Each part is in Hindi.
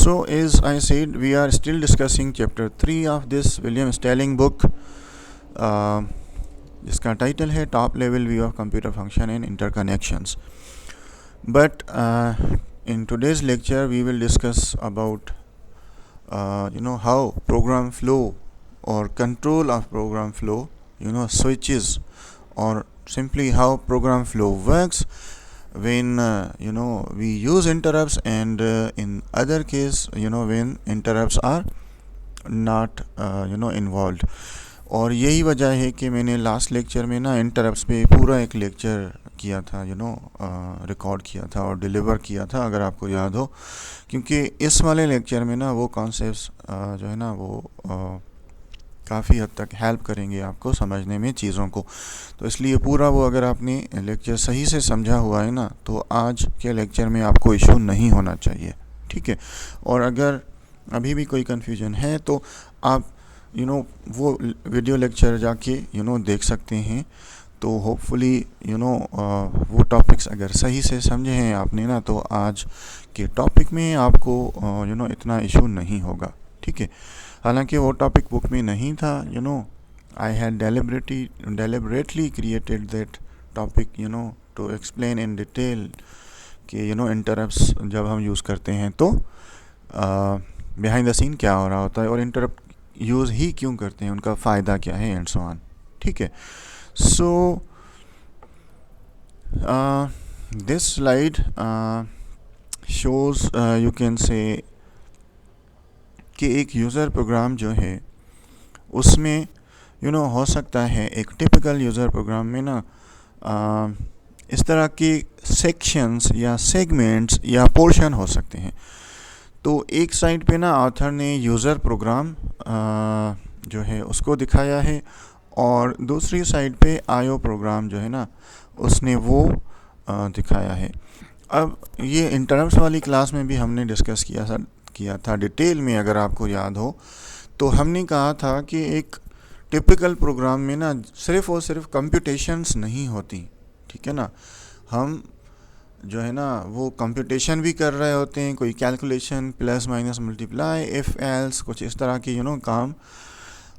So, as I said, we are still discussing chapter 3 of this William Stelling book, जिसका टाइटल है top level view of computer function and interconnections. But in today's lecture, we will discuss about how program flow or control of program flow, switches, or simply how program flow works when we use interrupts, and in other case when interrupts are not involved. और यही वजह है कि मैंने लास्ट लेक्चर में इंटरप्ट्स पे पूरा एक लेक्चर किया था, रिकॉर्ड किया था और डिलीवर किया था, अगर आपको याद हो, क्योंकि इस वाले लेक्चर में वो कॉन्सेप्ट्स वो काफ़ी हद तक हेल्प करेंगे आपको समझने में चीज़ों को. तो इसलिए पूरा वो अगर आपने लेक्चर सही से समझा हुआ है तो आज के लेक्चर में आपको इशू नहीं होना चाहिए, ठीक है. और अगर अभी भी कोई कन्फ्यूजन है तो आप वो वीडियो लेक्चर जाके देख सकते हैं. तो होपफुली वो टॉपिक्स अगर सही से समझे हैं आपने तो आज के टॉपिक में आपको इतना इशू नहीं होगा, ठीक है. हालांकि वो टॉपिक बुक में नहीं था, I had deliberately created that topic to explain in detail कि इंटरप्ट्स जब हम यूज़ करते हैं तो बिहाइंड द सीन क्या हो रहा होता है और इंटरप्ट यूज़ ही क्यों करते हैं, उनका फ़ायदा क्या है, एंड सो ऑन, ठीक है. So this slide shows you can से कि एक यूज़र प्रोग्राम जो है उसमें हो सकता है एक टिपिकल यूज़र प्रोग्राम में इस तरह के सेक्शंस या सेगमेंट्स या पोर्शन हो सकते हैं. तो एक साइड पे ऑथर ने यूज़र प्रोग्राम जो है उसको दिखाया है, और दूसरी साइड पे आईओ प्रोग्राम जो है उसने वो दिखाया है. अब ये इंटरप्ट्स वाली क्लास में भी हमने डिस्कस किया था डिटेल में, अगर आपको याद हो. तो हमने कहा था कि एक टिपिकल प्रोग्राम में सिर्फ़ और सिर्फ कंप्यूटेशंस नहीं होती, ठीक है ना. हम जो है वो कंप्यूटेशन भी कर रहे होते हैं, कोई calculation, plus minus multiply, if else, कुछ इस तरह के काम,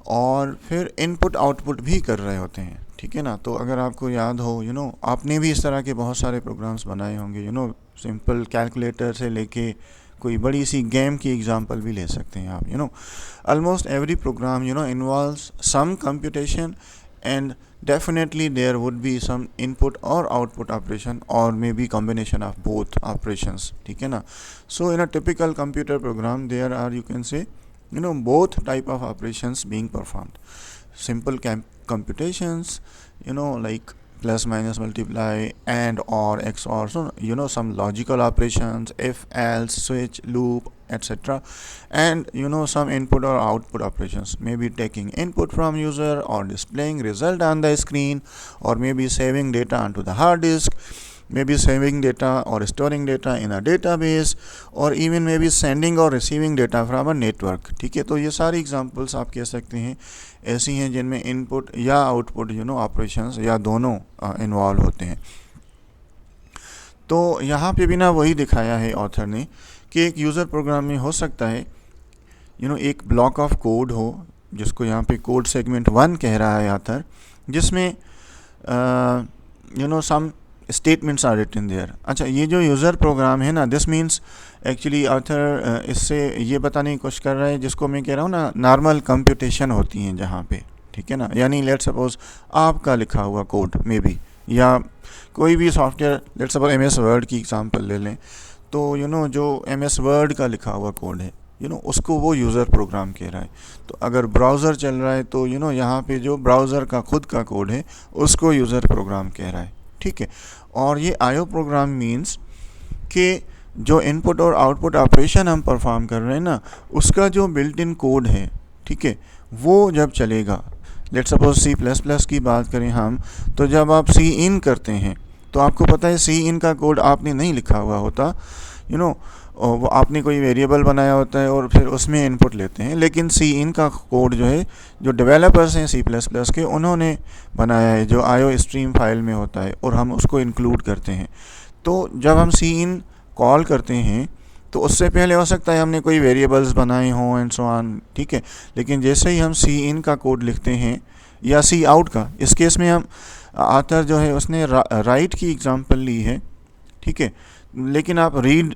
और फिर इनपुट आउटपुट भी कर रहे होते हैं, ठीक है ना. तो अगर आपको याद हो आपने भी इस तरह के बहुत सारे प्रोग्राम्स बनाए होंगे, सिंपल कैलकुलेटर से लेके कोई बड़ी सी गेम की एग्जांपल भी ले सकते हैं आप. Almost every program involves some computation, and definitely there would be some input or output operation, or maybe combination of both operations, ठीक है ना. So in a typical computer program there are, you can say, both type of operations being performed. Simple computations, like plus minus multiply, and or XOR, so some logical operations, if else, switch, loop, etc. And some input or output operations, maybe taking input from user or displaying result on the screen, or maybe saving data onto the hard disk, maybe saving data or storing data in a database, or even maybe sending or receiving data from a network, ठीक है. तो ये सारी एग्जांपल्स आप कह सकते हैं ऐसी हैं जिनमें इनपुट या आउटपुट ऑपरेशंस या दोनों इन्वॉल्व होते हैं. तो यहाँ पे भी वही दिखाया है ऑथर ने कि एक यूज़र प्रोग्राम में हो सकता है एक ब्लॉक ऑफ कोड हो, जिसको यहाँ पे कोड सेगमेंट 1 कह रहा है ऑथर, जिसमें some statements are written there. अच्छा, ये जो यूज़र प्रोग्राम है दिस मीन्स एक्चुअली ऑथर इससे ये बताने की कोशिश कर रहा है, जिसको मैं कह रहा हूँ नॉर्मल कंप्यूटेशन होती हैं जहाँ पे, ठीक है ना. यानी लेट्स सपोज आपका लिखा हुआ कोड में भी, या कोई भी software, let's suppose MS word की एग्जांपल ले लें, तो जो MS वर्ड का लिखा हुआ कोड है उसको वो यूज़र प्रोग्राम कह रहा है. तो अगर ब्राउज़र चल रहा है तो यहाँ पे जो ब्राउज़र का खुद का कोड है उसको यूज़र प्रोग्राम कह रहा है, ठीक है. और ये आईओ प्रोग्राम मीन्स कि जो इनपुट और आउटपुट ऑपरेशन हम परफॉर्म कर रहे हैं उसका जो बिल्ट इन कोड है, ठीक है, वो जब चलेगा, लेट्स सपोज C++ की बात करें हम, तो जब आप सी इन करते हैं तो आपको पता है सी इन का कोड आपने नहीं लिखा हुआ होता, वो आपने कोई वेरिएबल बनाया होता है और फिर उसमें इनपुट लेते हैं. लेकिन सी इन का कोड जो है, जो डेवलपर्स हैं C++ के, उन्होंने बनाया है, जो आईओ स्ट्रीम फाइल में होता है, और हम उसको इंक्लूड करते हैं. तो जब हम सी इन कॉल करते हैं तो उससे पहले हो सकता है हमने कोई वेरिएबल्स बनाए हों एंड सो ऑन, ठीक है। लेकिन जैसे ही हम सी इन का कोड लिखते हैं या सी आउट का, इस केस में हम आथर जो है उसने राइट की एग्जांपल ली है, ठीक है, लेकिन आप रीड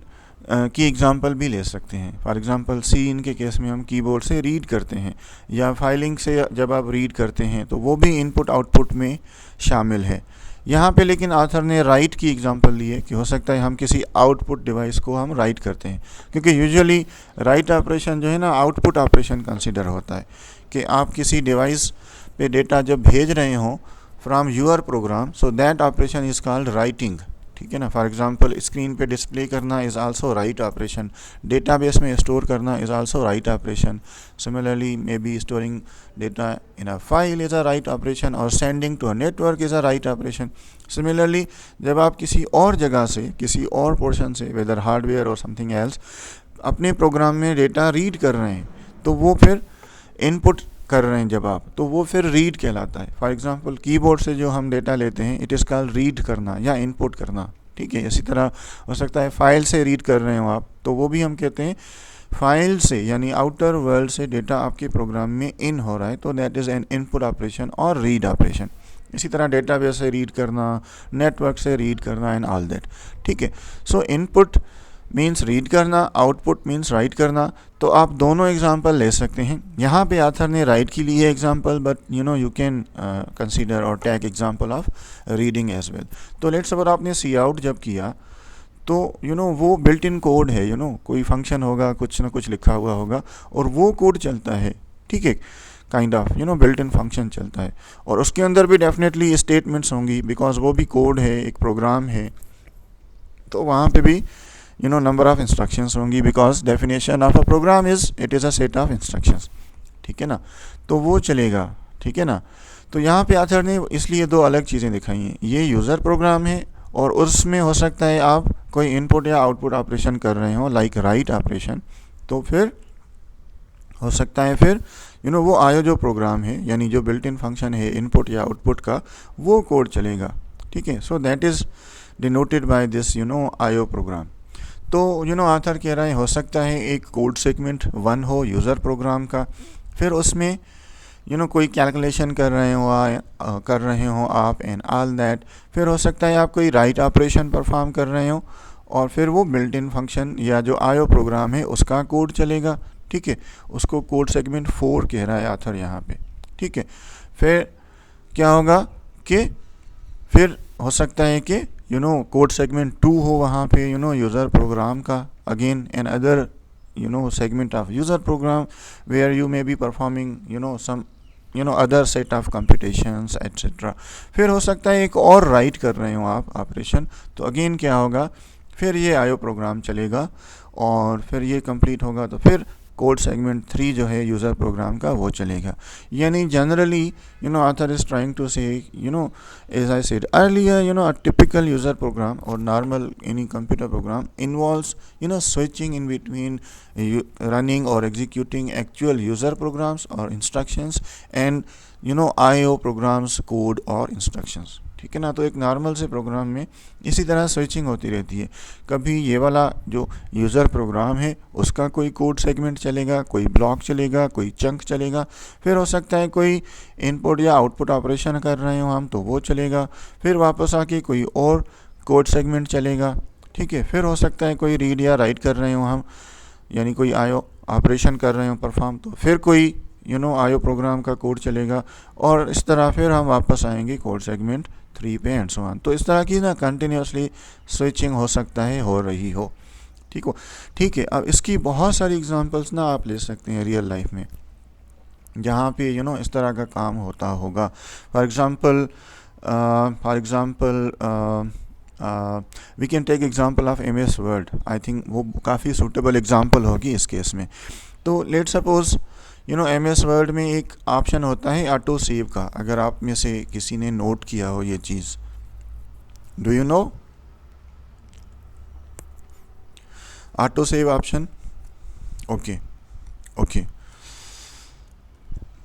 की एग्जांपल भी ले सकते हैं। फॉर एग्जांपल सी इन के केस में हम कीबोर्ड से रीड करते हैं, या फाइलिंग से जब आप रीड करते हैं तो वो भी इनपुट आउटपुट में शामिल है। यहाँ पे लेकिन आथर ने राइट की एग्जांपल ली है कि हो सकता है हम किसी आउटपुट डिवाइस को हम राइट करते हैं, क्योंकि यूजुअली राइट ऑपरेशन जो है ना आउटपुट ऑपरेशन कंसिडर होता है, कि आप किसी डिवाइस पे डेटा जब भेज रहे हों from your program, so that operation is called writing, ठीक है ना। फॉर एग्जांपल स्क्रीन पे डिस्प्ले करना is also write operation, database में स्टोर करना is also write operation, similarly maybe storing data in a file is a write operation, और sending to a network is a write operation. Similarly जब आप किसी और जगह से, किसी और पोर्शन से, वेदर हार्डवेयर और समथिंग एल्स, अपने प्रोग्राम में डेटा रीड कर रहे हैं, तो वो फिर इनपुट कर रहे हैं जब आप, तो वो फिर रीड कहलाता है। फॉर एग्जांपल कीबोर्ड से जो हम डेटा लेते हैं इट इज़ कॉल्ड रीड करना या इनपुट करना, ठीक है। इसी तरह हो सकता है फाइल से रीड कर रहे हो आप, तो वो भी हम कहते हैं फाइल से, यानी आउटर वर्ल्ड से डेटा आपके प्रोग्राम में इन हो रहा है, तो that is an input operation और रीड ऑपरेशन। इसी तरह डेटाबेस से रीड करना, नेटवर्क से रीड करना एंड ऑल दैट, ठीक है। सो इनपुट मीन्स रीड करना, आउटपुट मीन्स राइट करना। तो आप दोनों एग्जांपल ले सकते हैं। यहाँ पे आथर ने राइट की ली है example, but you can consider और take example of reading as well. तो लेट्स सपोज आपने सी आउट जब किया, तो वो बिल्ट इन कोड है, कोई फंक्शन होगा, कुछ ना कुछ लिखा हुआ होगा, और वो कोड चलता है, ठीक है, kind of built in function चलता है, और उसके अंदर भी डेफिनेटली स्टेटमेंट्स होंगी, बिकॉज वो भी कोड है, एक प्रोग्राम है, तो वहाँ पे भी नंबर ऑफ इंस्ट्रक्शंस होंगी, because definition of a program it is a set of instructions, ठीक है ना। तो वो चलेगा, ठीक है ना। तो यहाँ पे आथर ने इसलिए दो अलग चीज़ें दिखाई हैं, ये यूज़र प्रोग्राम है, और उसमें हो सकता है आप कोई इनपुट या आउटपुट ऑपरेशन कर रहे हो, लाइक राइट ऑपरेशन, तो फिर हो सकता है फिर वो आयो जो प्रोग्राम है, यानी जो बिल्ट इन फंक्शन है इनपुट या आउटपुट का, वो कोड चलेगा, ठीक है। So that is denoted by this आयो प्रोग्राम। तो आथर कह रहा है हो सकता है एक कोड सेगमेंट 1 हो यूज़र प्रोग्राम का, फिर उसमें कोई कैलकुलेशन कर रहे हो आप एंड ऑल दैट, फिर हो सकता है आप कोई राइट ऑपरेशन परफॉर्म कर रहे हो, और फिर वो बिल्ट इन फंक्शन या जो आयो प्रोग्राम है उसका कोड चलेगा, ठीक है। उसको कोड सेगमेंट 4 कह रहा है आथर यहाँ पे, ठीक है। फिर क्या होगा कि फिर हो सकता है कि कोड सेगमेंट 2 हो वहाँ पे यूज़र प्रोग्राम का, अगेन एन अदर segment of user program where you may be performing some other set of computations etc. फिर हो सकता है एक और राइट कर रहे हो आप ऑपरेशन, तो अगेन क्या होगा, फिर ये आयो प्रोग्राम चलेगा, और फिर ये कंप्लीट होगा, तो फिर कोड सेगमेंट 3 जो है यूज़र प्रोग्राम का वो चलेगा। यानी generally author is trying to say as I said earlier, a typical user program or normal any computer program involves switching in between running or executing actual user programs or instructions and IO programs code or instructions, ठीक है ना। तो एक नॉर्मल से प्रोग्राम में इसी तरह स्विचिंग होती रहती है, कभी ये वाला जो यूज़र प्रोग्राम है उसका कोई कोड सेगमेंट चलेगा, कोई ब्लॉक चलेगा, कोई चंक चलेगा, फिर हो सकता है कोई इनपुट या आउटपुट ऑपरेशन कर रहे हो हम, तो वो चलेगा, फिर वापस आके कोई और कोड सेगमेंट चलेगा, ठीक है। फिर हो सकता है कोई रीड या राइट कर रहे हो हम, यानी कोई आयो ऑपरेशन कर रहे हो परफॉर्म, तो फिर कोई आयो प्रोग्राम का कोड चलेगा, और इस तरह फिर हम वापस आएंगे कोड सेगमेंट 3 पे एंड सो ऑन। तो इस तरह की कंटिन्यूसली स्विचिंग हो सकता है, हो रही हो, ठीक है। अब इसकी बहुत सारी एग्जांपल्स आप ले सकते हैं रियल लाइफ में, जहाँ पे इस तरह का काम होता होगा। For example we can take example of MS word, I think वो काफ़ी सूटेबल एग्जांपल होगी इस केस में। तो लेट सपोज MS वर्ड में एक ऑप्शन होता है ऑटो सेव का, अगर आप में से किसी ने नोट किया हो ये चीज़, do you know auto save option? Okay.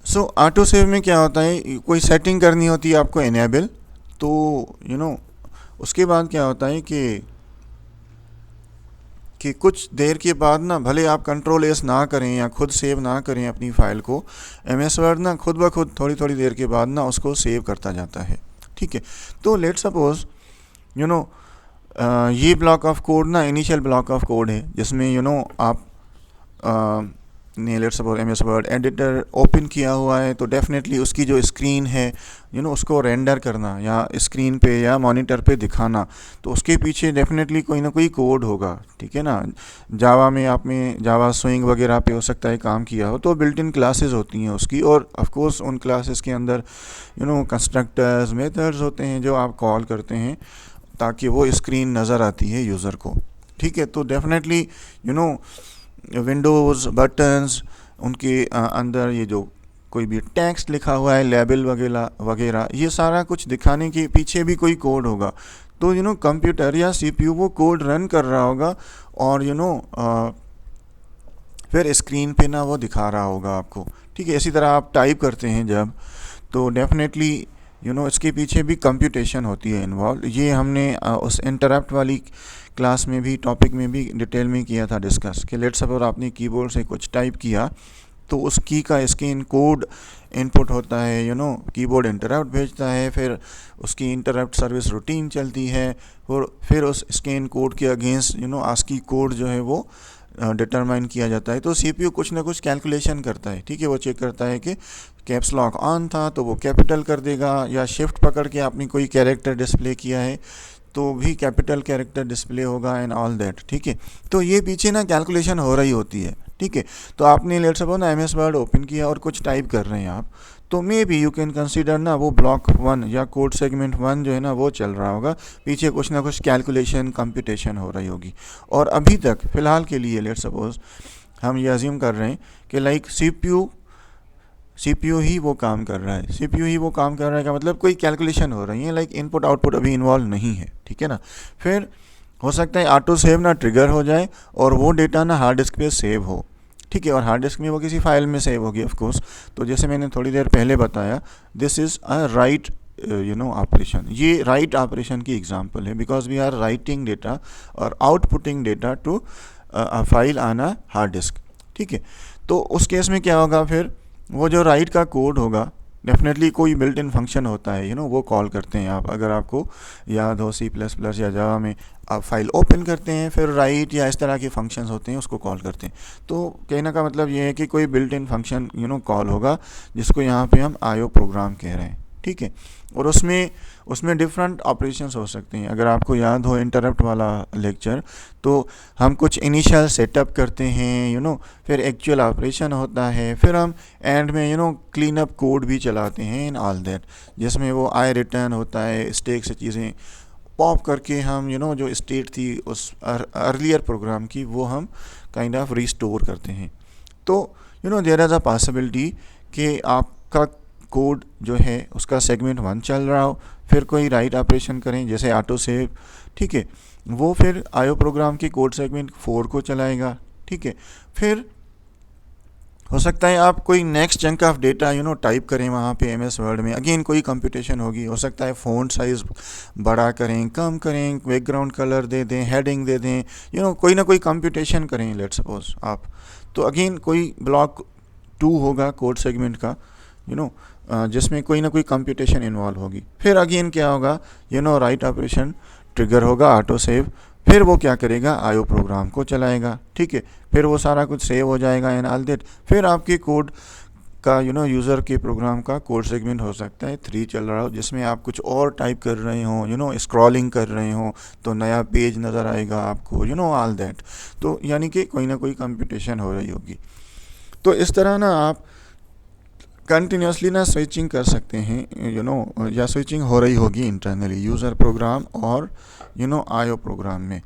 So auto save में क्या होता है, कोई सेटिंग करनी होती है आपको इनेबल, तो उसके बाद क्या होता है कि कि कुछ देर के बाद ना, भले आप कंट्रोल एस ना करें या खुद सेव ना करें अपनी फ़ाइल को, MS वर्ड ना खुद ब खुद थोड़ी थोड़ी देर के बाद ना उसको सेव करता जाता है। ठीक है, तो लेट सपोज ये ब्लॉक ऑफ कोड ना इनिशियल ब्लॉक ऑफ कोड है, जिसमें आप ने let's suppose MS word editor open किया हुआ है, तो डेफिनेटली उसकी जो स्क्रीन है उसको रेंडर करना या स्क्रीन पे या मॉनिटर पे दिखाना, तो उसके पीछे डेफिनेटली कोई ना कोई कोड होगा। ठीक है ना, जावा में आपने जावा स्विंग वगैरह पे हो सकता है काम किया हो, तो बिल्ट इन क्लासेस होती हैं उसकी, और ऑफ कोर्स उन क्लासेस के अंदर कंस्ट्रक्टर्स मेथड्स होते हैं जो आप कॉल करते हैं ताकि वो स्क्रीन नज़र आती है यूज़र को। ठीक है, तो डेफिनेटली विंडोज़ बटन्स उनके अंदर ये जो कोई भी टेक्स्ट लिखा हुआ है, लेबल वगैरह वगैरह, ये सारा कुछ दिखाने के पीछे भी कोई कोड होगा। तो कंप्यूटर या CPU वो कोड रन कर रहा होगा और फिर स्क्रीन पे ना वो दिखा रहा होगा आपको। ठीक है, इसी तरह आप टाइप करते हैं जब, तो डेफिनेटली इसके पीछे भी कंप्यूटेशन होती है इन्वॉल्व। ये हमने उस इंटरप्ट वाली क्लास में भी, टॉपिक में भी डिटेल में किया था डिस्कस, कि लेट्स सपोज आपने कीबोर्ड से कुछ टाइप किया, तो उस की का स्क्रीन कोड इनपुट होता है, कीबोर्ड इंटरप्ट भेजता है, फिर उसकी इंटरप्ट सर्विस रूटीन चलती है, और फिर उस स्कैन कोड के अगेंस्ट आस्की कोड जो है वो डिटरमाइन किया जाता है। तो CPU कुछ ना कुछ कैलकुलेशन करता है। ठीक है, वो चेक करता है कि कैप्स लॉक ऑन था तो वो कैपिटल कर देगा, या शिफ्ट पकड़ के आपने कोई कैरेक्टर डिस्प्ले किया है तो भी कैपिटल कैरेक्टर डिस्प्ले होगा एंड ऑल दैट। ठीक है, तो ये पीछे ना कैलकुलेशन हो रही होती है। ठीक है, तो आपने लेट्स सपोज ना MS वर्ड ओपन किया और कुछ टाइप कर रहे हैं आप, तो may be you can consider ना वो ब्लॉक 1 या कोड सेगमेंट 1 जो है ना वो चल रहा होगा, पीछे कुछ ना कुछ कैलकुलेशन कंप्यूटेशन हो रही होगी। और अभी तक फ़िलहाल के लिए लेट्स सपोज हम ये अज्यूम कर रहे हैं कि लाइक CPU ही वो काम कर रहा है। CPU ही वो काम कर रहा है का मतलब कोई कैलकुलेशन हो रही है, लाइक इनपुट आउटपुट अभी इन्वॉल्व नहीं है। ठीक है ना, फिर हो सकता है ऑटो सेव ना ट्रिगर हो जाए और वो डेटा ना हार्ड डिस्क पे सेव हो। ठीक है, और हार्ड डिस्क में वो किसी फाइल में सेव होगी ऑफ कोर्स। तो जैसे मैंने थोड़ी देर पहले बताया, this is a write operation. ये राइट ऑपरेशन की एग्जांपल है, because we are writing data और outputting data to a file on a hard disk. ठीक है, तो उस केस में क्या होगा, फिर वो जो राइट का कोड होगा डेफिनेटली कोई बिल्ट इन फंक्शन होता है, वो कॉल करते हैं आप, अगर आपको याद हो C++ या जावा में आप फाइल ओपन करते हैं, फिर राइट या इस तरह के फंक्शंस होते हैं उसको कॉल करते हैं। तो कहने का मतलब ये है कि कोई बिल्ट इन फंक्शन कॉल होगा, जिसको यहाँ पे हम IO प्रोग्राम कह रहे हैं। ठीक है, और उसमें डिफरेंट ऑपरेशंस हो सकते हैं। अगर आपको याद हो इंटरप्ट वाला लेक्चर, तो हम कुछ इनिशियल सेटअप करते हैं, फिर एक्चुअल ऑपरेशन होता है, फिर हम एंड में क्लीन अप कोड भी चलाते हैं इन ऑल दैट, जिसमें वो आई रिटर्न होता है, स्टैक से चीज़ें पॉप करके हम जो स्टेट थी उस अर्लियर प्रोग्राम की, वो हम काइंड ऑफ रिस्टोर करते हैं। तो देयर इज़ अ पॉसिबिलिटी कि आपका कोड जो है उसका सेगमेंट 1 चल रहा हो, फिर कोई राइट ऑपरेशन करें जैसे ऑटो सेव। ठीक है, वो फिर IO प्रोग्राम के कोड सेगमेंट 4 को चलाएगा। ठीक है, फिर हो सकता है आप कोई next chunk of data type करें वहाँ पे MS वर्ड में, अगेन कोई कंप्यूटेशन होगी। हो सकता है फ़ॉन्ट साइज़ बड़ा करें, कम करें, बैकग्राउंड कलर दे दें, हेडिंग दे दें, कोई ना कोई कंप्यूटेशन करें लेट सपोज आप। तो अगेन कोई ब्लॉक 2 होगा कोड सेगमेंट का, जिसमें कोई ना कोई कंप्यूटेशन इन्वॉल्व होगी। फिर अगेन क्या होगा, राइट ऑपरेशन ट्रिगर होगा, ऑटो सेव, फिर वो क्या करेगा, IO प्रोग्राम को चलाएगा। ठीक है, फिर वो सारा कुछ सेव हो जाएगा एंड ऑल दैट। फिर आपके कोड का यूज़र के प्रोग्राम का कोड सेगमेंट हो सकता है 3 चल रहा हो, जिसमें आप कुछ और टाइप कर रहे हो, स्क्रॉलिंग कर रहे हो, तो नया पेज नज़र आएगा आपको, ऑल दैट। तो यानी कि कोई ना कोई कंप्यूटेशन हो रही होगी। तो इस तरह ना आप कंटिन्यूसली ना स्विचिंग कर सकते हैं, या स्विचिंग हो रही होगी इंटरनली यूज़र प्रोग्राम और IO प्रोग्राम में।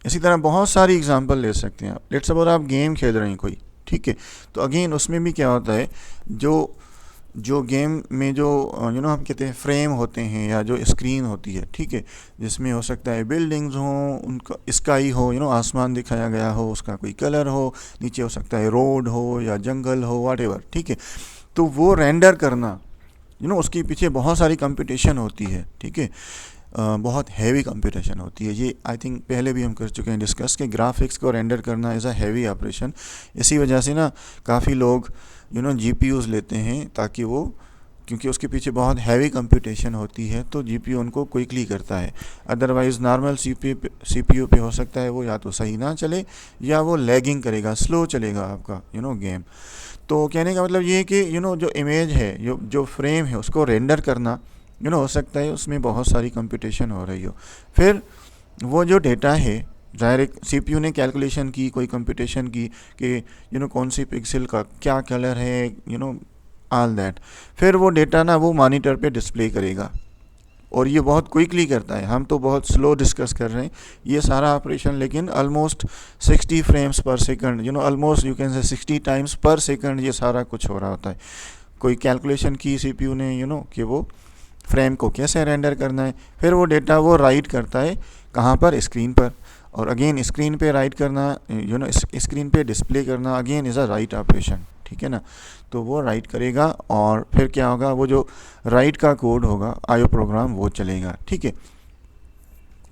इसी तरह बहुत सारी एग्जांपल ले सकते हैं आप। लेट्स सपोज आप गेम खेल रहे हैं कोई, ठीक है, तो अगेन उसमें भी क्या होता है, जो गेम में जो हम कहते हैं फ्रेम होते हैं या जो स्क्रीन होती है, ठीक है, जिसमें हो सकता है बिल्डिंग्स हो, उनका स्काई हो, आसमान दिखाया गया हो, उसका कोई कलर हो, नीचे हो सकता है रोड हो या जंगल हो, व्हाटएवर। ठीक है, तो वो रेंडर करना उसके पीछे बहुत सारी कंप्यूटेशन होती है। ठीक है, बहुत हैवी कंप्यूटेशन होती है। ये आई थिंक पहले भी हम कर चुके हैं डिस्कस कि ग्राफिक्स को रेंडर करना इज़ अ हैवी ऑपरेशन। इसी वजह से ना काफ़ी लोग जीपीयूज़ लेते हैं ताकि वो, क्योंकि उसके पीछे बहुत हैवी कंप्यूटेशन होती है तो जीपीयू उनको क्विकली करता है। अदरवाइज़ नॉर्मल सीपीयू पे हो सकता है वो या तो सही ना चले या वो लैगिंग करेगा, स्लो चलेगा आपका गेम। तो कहने का मतलब ये है कि जो इमेज है, जो फ्रेम है उसको रेंडर करना हो सकता है उसमें बहुत सारी कंप्यूटेशन हो रही हो। फिर वो जो डेटा है, ज़ाहिर सीपीयू ने कैलकुलेशन की, कोई कंप्यूटेशन की कि कौन सी पिक्सल का क्या कलर है, ऑल दैट। फिर वो डेटा ना वो मॉनिटर पे डिस्प्ले करेगा और ये बहुत क्विकली करता है। हम तो बहुत स्लो डिस्कस कर रहे हैं ये सारा ऑपरेशन, लेकिन ऑलमोस्ट 60 फ्रेम्स पर सेकंड, ऑलमोस्ट यू कैन से 60 टाइम्स पर सेकंड ये सारा कुछ हो रहा होता है। कोई कैलकुलेशन की सीपीयू ने कि वो फ्रेम को कैसे रेंडर करना है, फिर वो डेटा वो राइट करता है कहाँ पर, स्क्रीन पर। और अगेन स्क्रीन पे राइट करना, स्क्रीन पे डिस्प्ले करना again is a write operation, ठीक है ना। तो वो राइट करेगा और फिर क्या होगा, वो जो राइट का कोड होगा आईओ प्रोग्राम वो चलेगा, ठीक है।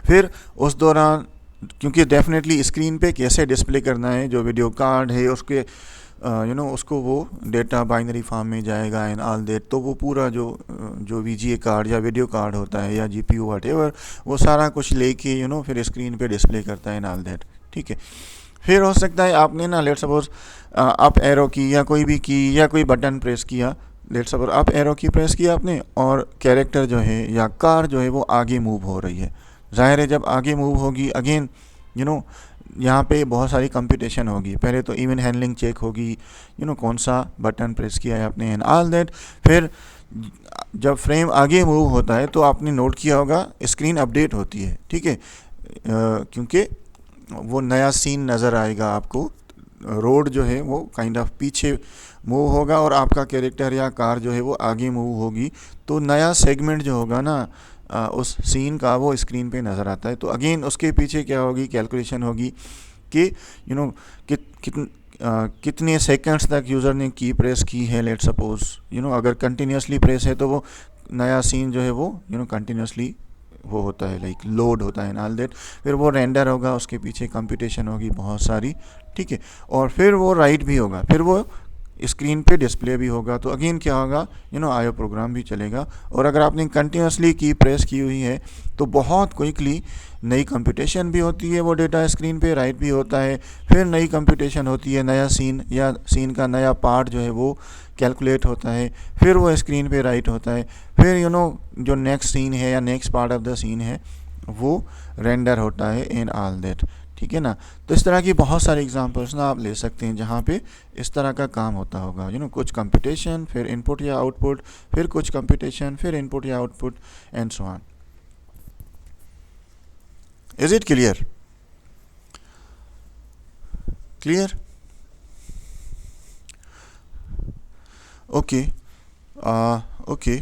फिर उस दौरान क्योंकि डेफिनेटली स्क्रीन पे कैसे डिस्प्ले करना है, जो वीडियो कार्ड है उसके उसको वो डेटा बाइनरी फॉर्म में जाएगा एंड ऑल दैट। तो वो पूरा जो वीजीए कार्ड या वीडियो कार्ड होता है या जीपीयू व्हाटएवर, वो सारा कुछ लेके फिर स्क्रीन पे डिस्प्ले करता है एंड ऑल दैट, ठीक है। फिर हो सकता है आपने ना लेट्स सपोज अप एरो की या कोई भी की या कोई बटन प्रेस किया, लेट्स सपोज अप एरो की प्रेस किया आपने और कैरेक्टर जो है या कार जो है वो आगे मूव हो रही है। ज़ाहिर है जब आगे मूव होगी अगेन यहाँ पे बहुत सारी कंप्यूटेशन होगी। पहले तो इवन हैंडलिंग चेक होगी, कौन सा बटन प्रेस किया है आपने एंड ऑल दैट। फिर जब फ्रेम आगे मूव होता है तो आपने नोट किया होगा स्क्रीन अपडेट होती है, ठीक है, क्योंकि वो नया सीन नज़र आएगा आपको। रोड जो है वो काइंड ऑफ पीछे मूव होगा और आपका कैरेक्टर या कार जो है वो आगे मूव होगी, तो नया सेगमेंट जो होगा ना उस सीन का वो स्क्रीन पे नज़र आता है। तो अगेन उसके पीछे क्या होगी, कैलकुलेशन होगी कि कितने सेकंड्स तक यूज़र ने की प्रेस की है। लेट सपोज अगर कंटिन्यूसली प्रेस है तो वो नया सीन जो है वो कंटिन्यूसली वो होता है, लाइक लोड होता है ऑल दैट। फिर वो रेंडर होगा, उसके पीछे कंप्यूटेशन होगी बहुत सारी, ठीक है। और फिर वो राइट भी होगा, फिर वो स्क्रीन पे डिस्प्ले भी होगा। तो अगेन क्या होगा, आईओ प्रोग्राम भी चलेगा। और अगर आपने कंटिन्यूसली की प्रेस की हुई है तो बहुत क्विकली नई कंप्यूटेशन भी होती है, वो डेटा स्क्रीन पे राइट भी होता है। फिर नई कंप्यूटेशन होती है, नया सीन या सीन का नया पार्ट जो है वो कैलकुलेट होता है, फिर वो स्क्रीन पे राइट होता है। फिर जो नेक्स्ट सीन है या next part of the scene है वो रेंडर होता है इन ऑल दैट, ठीक है ना। तो इस तरह की बहुत सारे एग्जांपल्स ना आप ले सकते हैं जहाँ पे इस तरह का काम होता होगा, कुछ कंप्यूटेशन, फिर इनपुट या आउटपुट, फिर कुछ कंप्यूटेशन, फिर इनपुट या output and so on. Is it clear? Clear? Okay okay.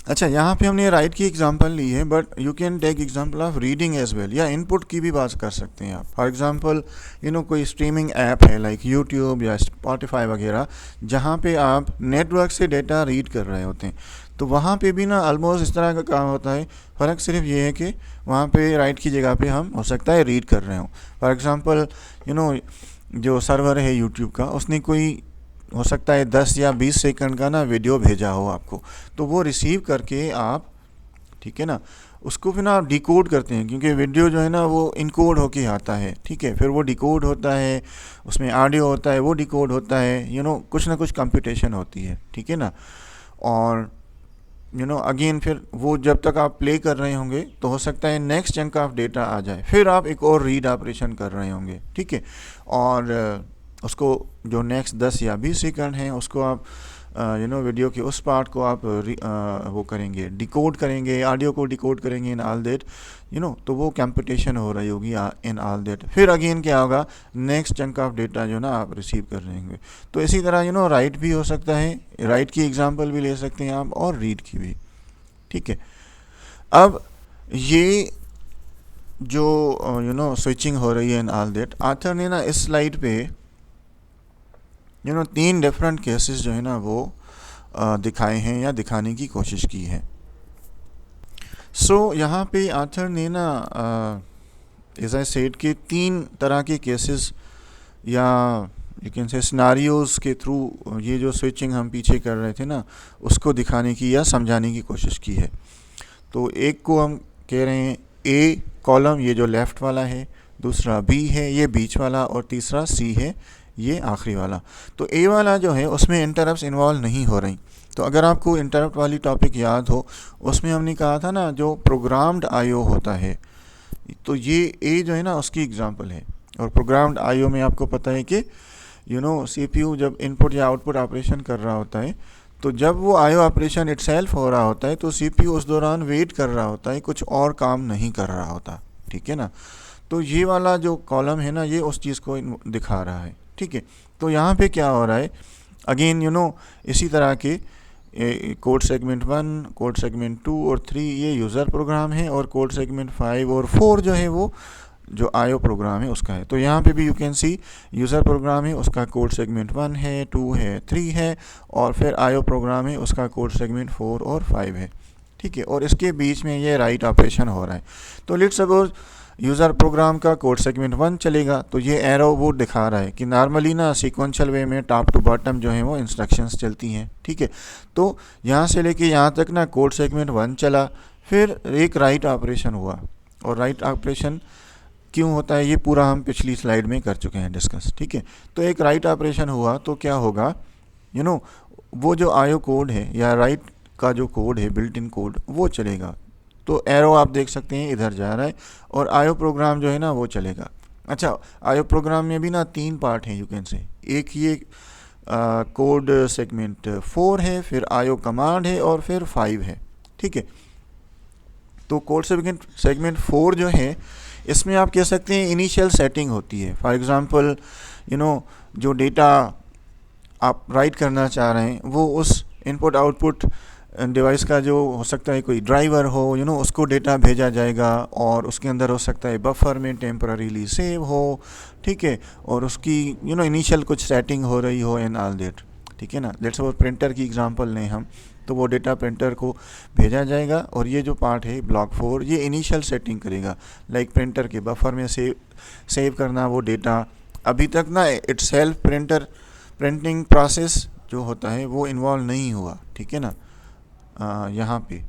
अच्छा, यहाँ पे हमने राइट की एग्जांपल ली है, but you can take example of reading as well, या इनपुट की भी बात कर सकते हैं आप। फॉर एग्जांपल कोई स्ट्रीमिंग ऐप है लाइक यूट्यूब या स्पॉटिफाई वगैरह, जहाँ पे आप नेटवर्क से डेटा रीड कर रहे होते हैं, तो वहाँ पे भी ना ऑलमोस्ट इस तरह का काम होता है। फ़र्क सिर्फ ये है कि वहाँ पे राइट की जगह पे हम हो सकता है रीड कर रहे हो। फॉर एग्जांपल जो सर्वर है यूट्यूब का, उसने कोई हो सकता है 10 या 20 सेकंड का ना वीडियो भेजा हो आपको, तो वो रिसीव करके आप, ठीक है ना, उसको फिर ना आप डिकोड करते हैं, क्योंकि वीडियो जो है ना वो इनकोड होके आता है, ठीक है। फिर वो डिकोड होता है, उसमें ऑडियो होता है, वो डिकोड होता है, कुछ ना कुछ कंप्यूटेशन होती है, ठीक है ना। और अगेन फिर वो जब तक आप प्ले कर रहे होंगे तो हो सकता है नेक्स्ट चंक ऑफ डेटा आ जाए, फिर आप एक और रीड ऑपरेशन कर रहे होंगे, ठीक है। और उसको जो नेक्स्ट 10 या 20 सेकंड हैं उसको आप वीडियो के उस पार्ट को आप वो करेंगे, डिकोड करेंगे, ऑडियो को डिकोड करेंगे इन ऑल दैट, तो वो कंप्यूटेशन हो रही होगी इन ऑल दैट। फिर अगेन क्या होगा, नेक्स्ट चंक ऑफ डेटा जो ना आप रिसीव कर रहे होंगे। तो इसी तरह राइट भी हो सकता है, राइट की एग्जांपल भी ले सकते हैं आप, और रीड की भी, ठीक है। अब ये जो स्विचिंग हो रही है इन ऑल दैट, आथर ने ना इस स्लाइड पे 3 डिफरेंट केसेस जो है ना वो दिखाए हैं या दिखाने की कोशिश की है। सो यहाँ पे आथर ने ना एज आई सेड कि 3 तरह के केसेस या यू कैन से सिनारियोज़ के थ्रू ये जो स्विचिंग हम पीछे कर रहे थे ना उसको दिखाने की या समझाने की कोशिश की है। तो एक को हम कह रहे हैं ए कॉलम, ये जो लेफ़्ट वाला है, दूसरा बी है ये बीच वाला, और तीसरा सी है ये आखिरी वाला। तो ए वाला जो है उसमें इंटरप्ट्स इन्वॉल्व नहीं हो रही। तो अगर आपको इंटरप्ट वाली टॉपिक याद हो, उसमें हमने कहा था ना जो प्रोग्राम्ड आईओ होता है, तो ये ए जो है ना उसकी एग्जांपल है। और प्रोग्राम्ड आईओ में आपको पता है कि सीपीयू जब इनपुट या आउटपुट ऑपरेशन कर रहा होता है, तो जब वो आईओ ऑपरेशन इटसेल्फ हो रहा होता है तो सीपीयू उस दौरान वेट कर रहा होता है, कुछ और काम नहीं कर रहा होता। ठीक है ना। तो ये वाला जो कॉलम है ना ये उस चीज़ को दिखा रहा है। ठीक है। तो यहाँ पे क्या हो रहा है, अगेन इसी तरह के कोड सेगमेंट 1, कोड सेगमेंट 2 और 3 ये यूज़र प्रोग्राम है, और कोड सेगमेंट 5 और 4 जो है वो जो आईओ प्रोग्राम है उसका है। तो यहाँ पे भी you can C user program है, उसका कोड सेगमेंट 1 है, 2 है, 3 है, और फिर आईओ प्रोग्राम है उसका कोड सेगमेंट 4 और 5 है। ठीक है। और इसके बीच में ये राइट ऑपरेशन हो रहा है। तो लेट्स सपोज यूज़र प्रोग्राम का कोड सेगमेंट 1 चलेगा, तो ये एरो वो दिखा रहा है कि नॉर्मली ना सीक्वेंशियल वे में टॉप टू बॉटम जो है वो इंस्ट्रक्शंस चलती हैं। ठीक है। तो यहाँ से लेके यहाँ तक ना कोड सेगमेंट 1 चला, फिर एक राइट ऑपरेशन हुआ। और राइट ऑपरेशन क्यों होता है ये पूरा हम पिछली स्लाइड में कर चुके हैं डिस्कस। ठीक है। तो एक राइट ऑपरेशन हुआ तो क्या होगा, वो जो आईओ कोड है या राइट का जो कोड है बिल्ट इन कोड वो चलेगा। तो एरो आप देख सकते हैं इधर जा रहा है, और आईओ प्रोग्राम जो है ना वो चलेगा। अच्छा, आईओ प्रोग्राम में भी ना 3 पार्ट हैं यू कैन से। एक ये कोड सेगमेंट 4 है, फिर आईओ कमांड है, और फिर 5 है। ठीक है। तो कोड सेगमेंट 4 जो है इसमें आप कह सकते हैं इनिशियल सेटिंग होती है। फॉर एग्ज़ाम्पल जो डेटा आप राइट करना चाह रहे हैं वो उस इनपुट आउटपुट डिवाइस का जो हो सकता है कोई ड्राइवर हो, उसको डेटा भेजा जाएगा, और उसके अंदर हो सकता है बफर में टेम्पररीली सेव हो। ठीक है। और उसकी इनिशियल कुछ सेटिंग हो रही हो एंड ऑल दैट। ठीक है ना। लेट्स सपोज प्रिंटर की एग्जांपल लें हम, तो वो डेटा प्रिंटर को भेजा जाएगा, और ये जो पार्ट है ब्लॉक 4 ये इनिशियल सेटिंग करेगा, लाइक प्रिंटर के बफर में सेव करना वो डेटा। अभी तक ना इटसेल्फ प्रिंटिंग प्रोसेस जो होता है वो इन्वॉल्व नहीं हुआ। ठीक है ना। यहाँ पे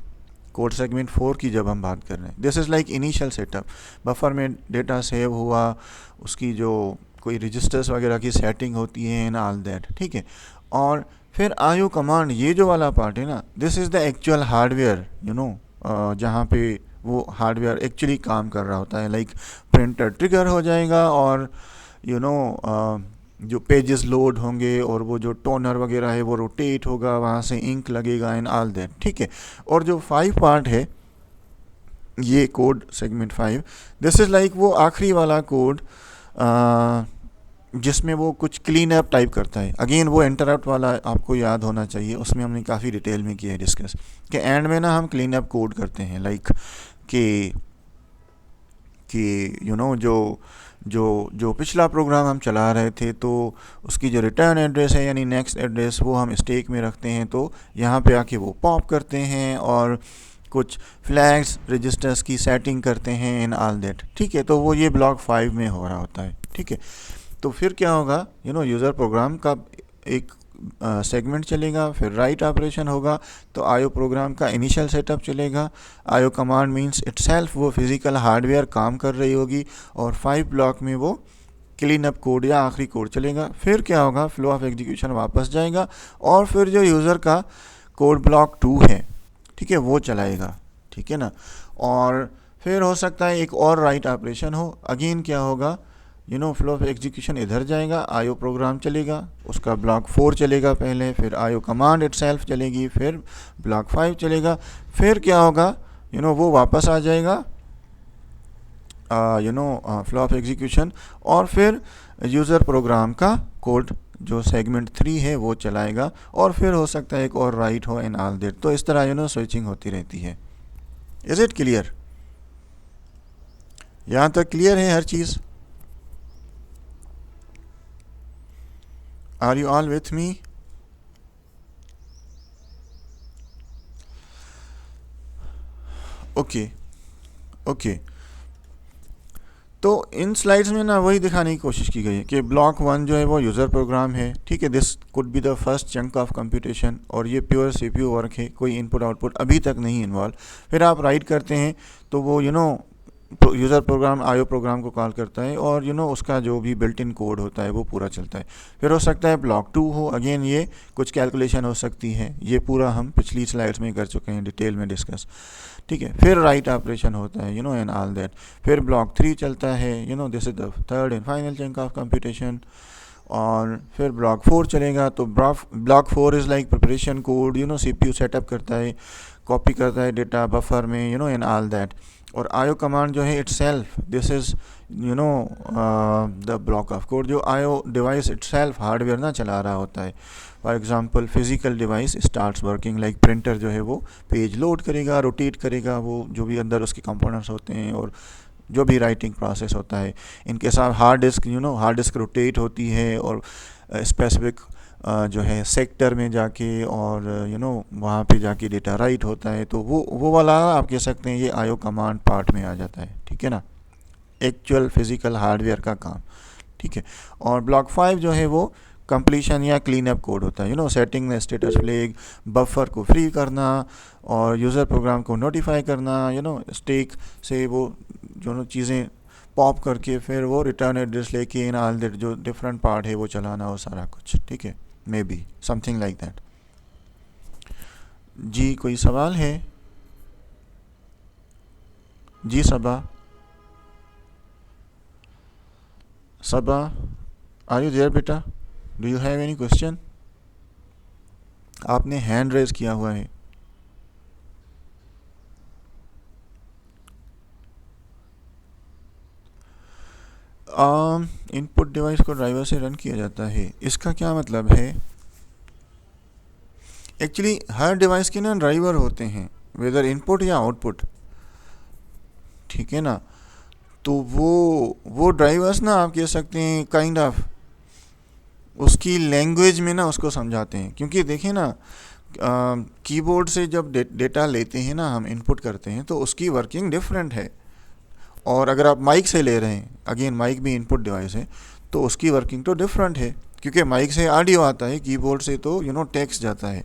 कोड सेगमेंट 4 की जब हम बात कर रहे हैं, this is like initial setup. Buffer में डेटा सेव हुआ, उसकी जो कोई रजिस्टर्स वगैरह की सेटिंग होती है एंड ऑल दैट। ठीक है। और फिर आईओ कमांड ये जो वाला पार्ट है ना, this is the actual hardware, जहाँ पे वो हार्डवेयर एक्चुअली काम कर रहा होता है। लाइक प्रिंटर ट्रिगर हो जाएगा, और जो पेजेस लोड होंगे, और वो जो टोनर वगैरह है वो रोटेट होगा, वहाँ से इंक लगेगा एंड ऑल दैट। ठीक है। और जो 5 पार्ट है ये code segment 5, this is like वो आखिरी वाला कोड जिसमें वो कुछ क्लीन अप टाइप करता है। अगेन वो इंटरप्ट वाला आपको याद होना चाहिए, उसमें हमने काफ़ी डिटेल में किया है डिस्कस कि एंड में ना हम क्लीन अप कोड करते हैं, लाइक कि जो पिछला प्रोग्राम हम चला रहे थे तो उसकी जो रिटर्न एड्रेस है यानी नेक्स्ट एड्रेस वो हम स्टैक में रखते हैं, तो यहाँ पे आके वो पॉप करते हैं और कुछ फ्लैग्स रजिस्टर्स की सेटिंग करते हैं इन ऑल दैट। ठीक है। तो वो ये ब्लॉक 5 में हो रहा होता है। ठीक है। तो फिर क्या होगा, यूज़र प्रोग्राम का एक सेगमेंट चलेगा, फिर राइट ऑपरेशन होगा, तो आईओ प्रोग्राम का इनिशियल सेटअप चलेगा। आईओ कमांड मींस इटसेल्फ वो फिज़िकल हार्डवेयर काम कर रही होगी, और 5 ब्लॉक में वो क्लीन अप कोड या आखिरी कोड चलेगा। फिर क्या होगा, फ्लो ऑफ एग्जीक्यूशन वापस जाएगा, और फिर जो यूज़र का कोड ब्लॉक 2 है, ठीक है, वो चलाएगा। ठीक है ना। और फिर हो सकता है एक और राइट ऑपरेशन हो। अगेन क्या होगा, फ्लो ऑफ एग्जीक्यूशन इधर जाएगा, आईओ प्रोग्राम चलेगा, उसका ब्लॉक 4 चलेगा पहले, फिर आईओ कमांड इटसेल्फ चलेगी, फिर ब्लॉक 5 चलेगा। फिर क्या होगा, वो वापस आ जाएगा फ्लो ऑफ एग्जीक्यूशन, और फिर यूज़र प्रोग्राम का कोड जो सेगमेंट 3 है वो चलाएगा, और फिर हो सकता है एक और राइट हो एंड ऑल दैट। तो इस तरह स्विचिंग होती रहती है। Is it clear? यहाँ तक क्लियर है हर चीज़? Are you all with me? Okay. Okay okay. तो इन स्लाइड्स में ना वही दिखाने की कोशिश की गई है कि ब्लॉक 1 जो है वो यूज़र प्रोग्राम है, ठीक है, this could be the first chunk of computation, और ये प्योर सीपीयू वर्क है, कोई इनपुट आउटपुट अभी तक नहीं इन्वॉल्व। फिर आप राइट करते हैं तो वो यूज़र प्रोग्राम आईओ प्रोग्राम को कॉल करता है, और उसका जो भी बिल्ट इन कोड होता है वो पूरा चलता है। फिर हो सकता है ब्लॉक 2 हो, अगेन ये कुछ कैलकुलेशन हो सकती है, ये पूरा हम पिछली स्लाइड्स में कर चुके हैं, डिटेल में डिस्कस, ठीक है। फिर राइट ऑपरेशन होता है एंड ऑल दैट। फिर ब्लॉक 3 चलता है, this is the third and final chunk of computation. और फिर ब्लॉक 4 चलेगा, तो block 4 is like preparation code, CPU setup करता है, कॉपी करता है डेटा बफर में, एंड ऑल दैट। और आईओ कमांड जो है itself, this is the block of code जो आईओ डिवाइस इटसेल्फ हार्डवेयर ना चला रहा होता है। For example physical device starts working, like printer जो है वो पेज लोड करेगा, रोटेट करेगा, वो जो भी अंदर उसके कंपोनेंट्स होते हैं और जो भी राइटिंग प्रोसेस होता है। इनके साथ हार्ड डिस्क रोटेट होती है, और स्पेसिफिक जो है सेक्टर में जाके और वहाँ पे जाके डेटा राइट होता है। तो वो वाला आप कह सकते हैं ये आईओ कमांड पार्ट में आ जाता है, ठीक है ना, एक्चुअल फिजिकल हार्डवेयर का काम, ठीक है। और ब्लॉक 5 जो है वो कंप्लीशन या क्लीन अप कोड होता है, सेटिंग में स्टेटस फ्लैग, बफर को फ्री करना और यूज़र प्रोग्राम को नोटिफाई करना, स्टैक से वो चीज़ें पॉप करके फिर वो रिटर्न एड्रेस लेके इन ऑल दैट जो डिफरेंट पार्ट है वो चलाना, वो सारा कुछ, ठीक है, maybe something like that. जी कोई सवाल है? जी सबा आर यू देयर बेटा? Do you have any question? आपने हैंड रेज किया हुआ है। इनपुट डिवाइस को ड्राइवर से रन किया जाता है, इसका क्या मतलब है? एक्चुअली हर डिवाइस के ना ड्राइवर होते हैं, वेदर इनपुट या आउटपुट, ठीक है ना। तो वो ड्राइवर्स ना आप कह सकते हैं काइंड ऑफ उसकी लैंग्वेज में ना उसको समझाते हैं, क्योंकि देखिए ना कीबोर्ड से जब डेटा लेते हैं ना हम इनपुट करते हैं तो उसकी वर्किंग डिफरेंट है, और अगर आप माइक से ले रहे हैं, अगेन माइक भी इनपुट डिवाइस है, तो उसकी वर्किंग तो डिफरेंट है, क्योंकि माइक से ऑडियो आता है, कीबोर्ड से तो टेक्स्ट जाता है।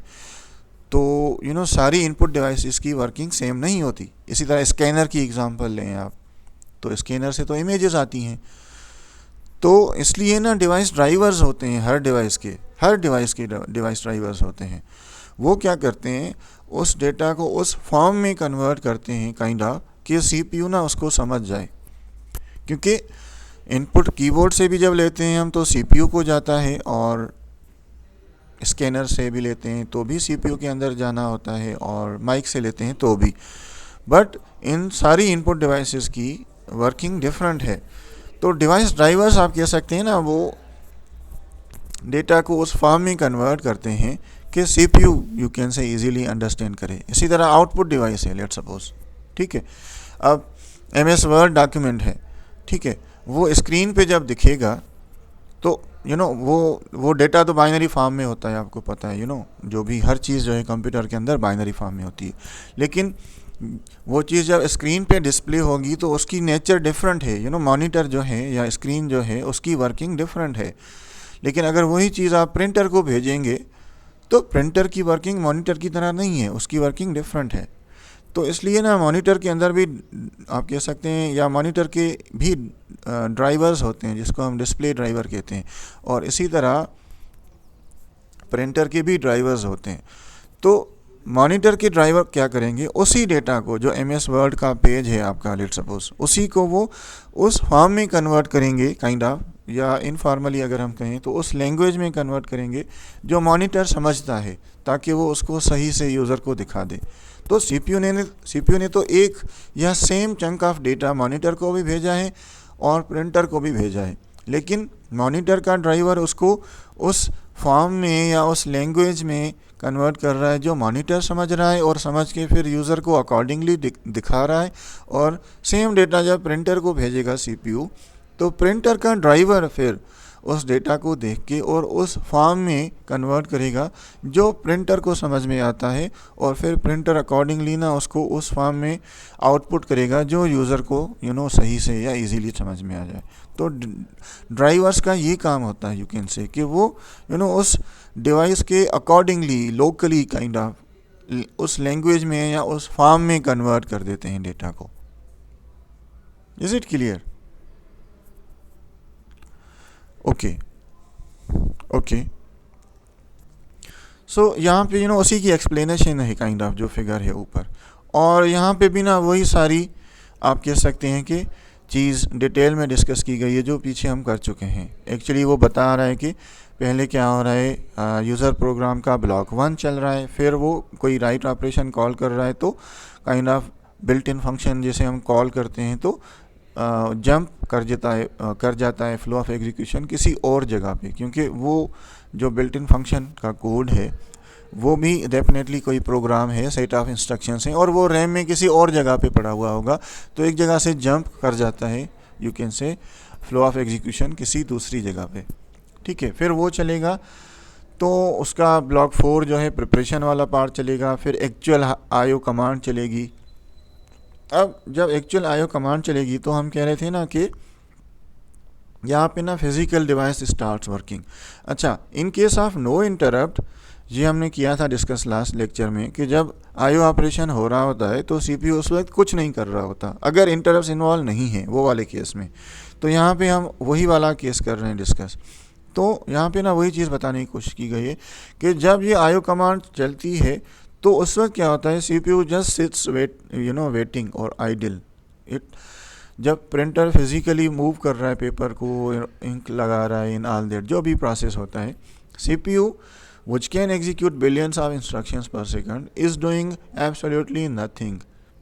तो सारी इनपुट डिवाइसेस की वर्किंग सेम नहीं होती। इसी तरह स्कैनर की एग्जांपल लें आप, तो स्कैनर से तो इमेजेस आती हैं, तो इसलिए ना डिवाइस ड्राइवर्स होते हैं, हर डिवाइस के डिवाइस ड्राइवर्स होते हैं। वो क्या करते हैं, उस डेटा को उस फॉर्म में कन्वर्ट करते हैं काइंड ऑफ कि सीपीयू ना उसको समझ जाए, क्योंकि इनपुट कीबोर्ड से भी जब लेते हैं हम तो सीपीयू को जाता है, और स्कैनर से भी लेते हैं तो भी सीपीयू के अंदर जाना होता है, और माइक से लेते हैं तो भी। बट इन सारी इनपुट डिवाइसेस की वर्किंग डिफरेंट है। तो डिवाइस ड्राइवर्स आप कह सकते हैं ना, वो डेटा को उस फॉर्म में कन्वर्ट करते हैं कि सीपीयू यू कैन से इजीली अंडरस्टैंड करे। इसी तरह आउटपुट डिवाइस है, लेट्स सपोज, ठीक है, अब एमएस वर्ड डॉक्यूमेंट है, ठीक है, वो स्क्रीन पे जब दिखेगा तो वो डेटा तो बाइनरी फॉर्म में होता है, आपको पता है, जो भी हर चीज़ जो है कंप्यूटर के अंदर बाइनरी फॉर्म में होती है। लेकिन वो चीज़ जब स्क्रीन पे डिस्प्ले होगी तो उसकी नेचर डिफरेंट है, मॉनिटर जो है या स्क्रीन जो है उसकी वर्किंग डिफरेंट है। लेकिन अगर वही चीज़ आप प्रिंटर को भेजेंगे तो प्रिंटर की वर्किंग मॉनिटर की तरह नहीं है, उसकी वर्किंग डिफरेंट है। तो इसलिए ना मॉनिटर के अंदर भी आप कह सकते हैं, या मॉनिटर के भी ड्राइवर्स होते हैं जिसको हम डिस्प्ले ड्राइवर कहते हैं, और इसी तरह प्रिंटर के भी ड्राइवर्स होते हैं। तो मॉनिटर के ड्राइवर क्या करेंगे, उसी डेटा को जो एमएस वर्ड का पेज है आपका, लेट्स सपोज, उसी को वो उस फॉर्म में कन्वर्ट करेंगे काइंड ऑफ, या इनफॉर्मली अगर हम कहें तो उस लैंग्वेज में कन्वर्ट करेंगे जो मॉनिटर समझता है, ताकि वो उसको सही से यूज़र को दिखा दे। तो सीपीयू ने तो एक या same chunk of data monitor को भी भेजा है और प्रिंटर को भी भेजा है, लेकिन मॉनिटर का ड्राइवर उसको उस फॉर्म में या उस लैंग्वेज में कन्वर्ट कर रहा है जो मॉनिटर समझ रहा है, और समझ के फिर यूज़र को अकॉर्डिंगली दिखा रहा है। और सेम डेटा जब प्रिंटर को भेजेगा सीपीयू, तो प्रिंटर का ड्राइवर फिर उस डेटा को देख के और उस फॉर्म में कन्वर्ट करेगा जो प्रिंटर को समझ में आता है, और फिर प्रिंटर अकॉर्डिंगली ना उसको उस फॉर्म में आउटपुट करेगा जो यूज़र को सही से या इजीली समझ में आ जाए। तो ड्राइवर्स का ये काम होता है, यू कैन से, कि वो उस डिवाइस के अकॉर्डिंगली लोकली काइंड ऑफ उस लैंग्वेज में या उस फॉर्म में कन्वर्ट कर देते हैं डेटा को। Is it clear? Okay so यहाँ पे उसी की एक्सप्लेनेशन है काइंड ऑफ जो फिगर है ऊपर, और यहाँ पे भी ना वही सारी आप कह सकते हैं कि चीज़ डिटेल में डिस्कस की गई है जो पीछे हम कर चुके हैं। एक्चुअली वो बता रहा है कि पहले क्या हो रहा है, यूज़र प्रोग्राम का ब्लॉक 1 चल रहा है, फिर वो कोई राइट ऑपरेशन कॉल कर रहा है तो kind of built in function जैसे हम कॉल करते हैं तो जंप कर जाता है फ्लो ऑफ एग्जीक्यूशन किसी और जगह पे, क्योंकि वो जो बिल्ट इन फंक्शन का कोड है वो भी डेफिनेटली कोई प्रोग्राम है, सेट ऑफ इंस्ट्रक्शंस हैं, और वो रैम में किसी और जगह पे पड़ा हुआ होगा, तो एक जगह से जंप कर जाता है, यू कैन से, फ्लो ऑफ एग्जीक्यूशन किसी दूसरी जगह पे। ठीक है, फिर वो चलेगा तो उसका ब्लॉक 4 जो है प्रिपरेशन वाला पार्ट चलेगा, फिर एक्चुअल आईओ कमांड चलेगी। अब जब एक्चुअल आईओ कमांड चलेगी तो हम कह रहे थे ना कि यहाँ पे ना फिजिकल डिवाइस स्टार्ट्स वर्किंग। अच्छा, in case of no interrupt, ये हमने किया था डिस्कस लास्ट लेक्चर में कि जब आईओ ऑपरेशन हो रहा होता है तो सीपीयू उस वक्त कुछ नहीं कर रहा होता, अगर इंटरप्ट्स इन्वॉल्व नहीं है वो वाले केस में। तो यहाँ पे हम वही वाला केस कर रहे हैं डिस्कस। तो यहाँ पे ना वही चीज़ बताने की कोशिश की गई है कि जब ये आईओ कमांड चलती है तो उस वक्त क्या होता है, सीपीयू जस्ट सिट्स वेटिंग और आइडल इट। जब प्रिंटर फिजिकली मूव कर रहा है पेपर को, इंक लगा रहा है, इन ऑल दैट जो भी प्रोसेस होता है, CPU which can execute billions of instructions per second is doing absolutely nothing.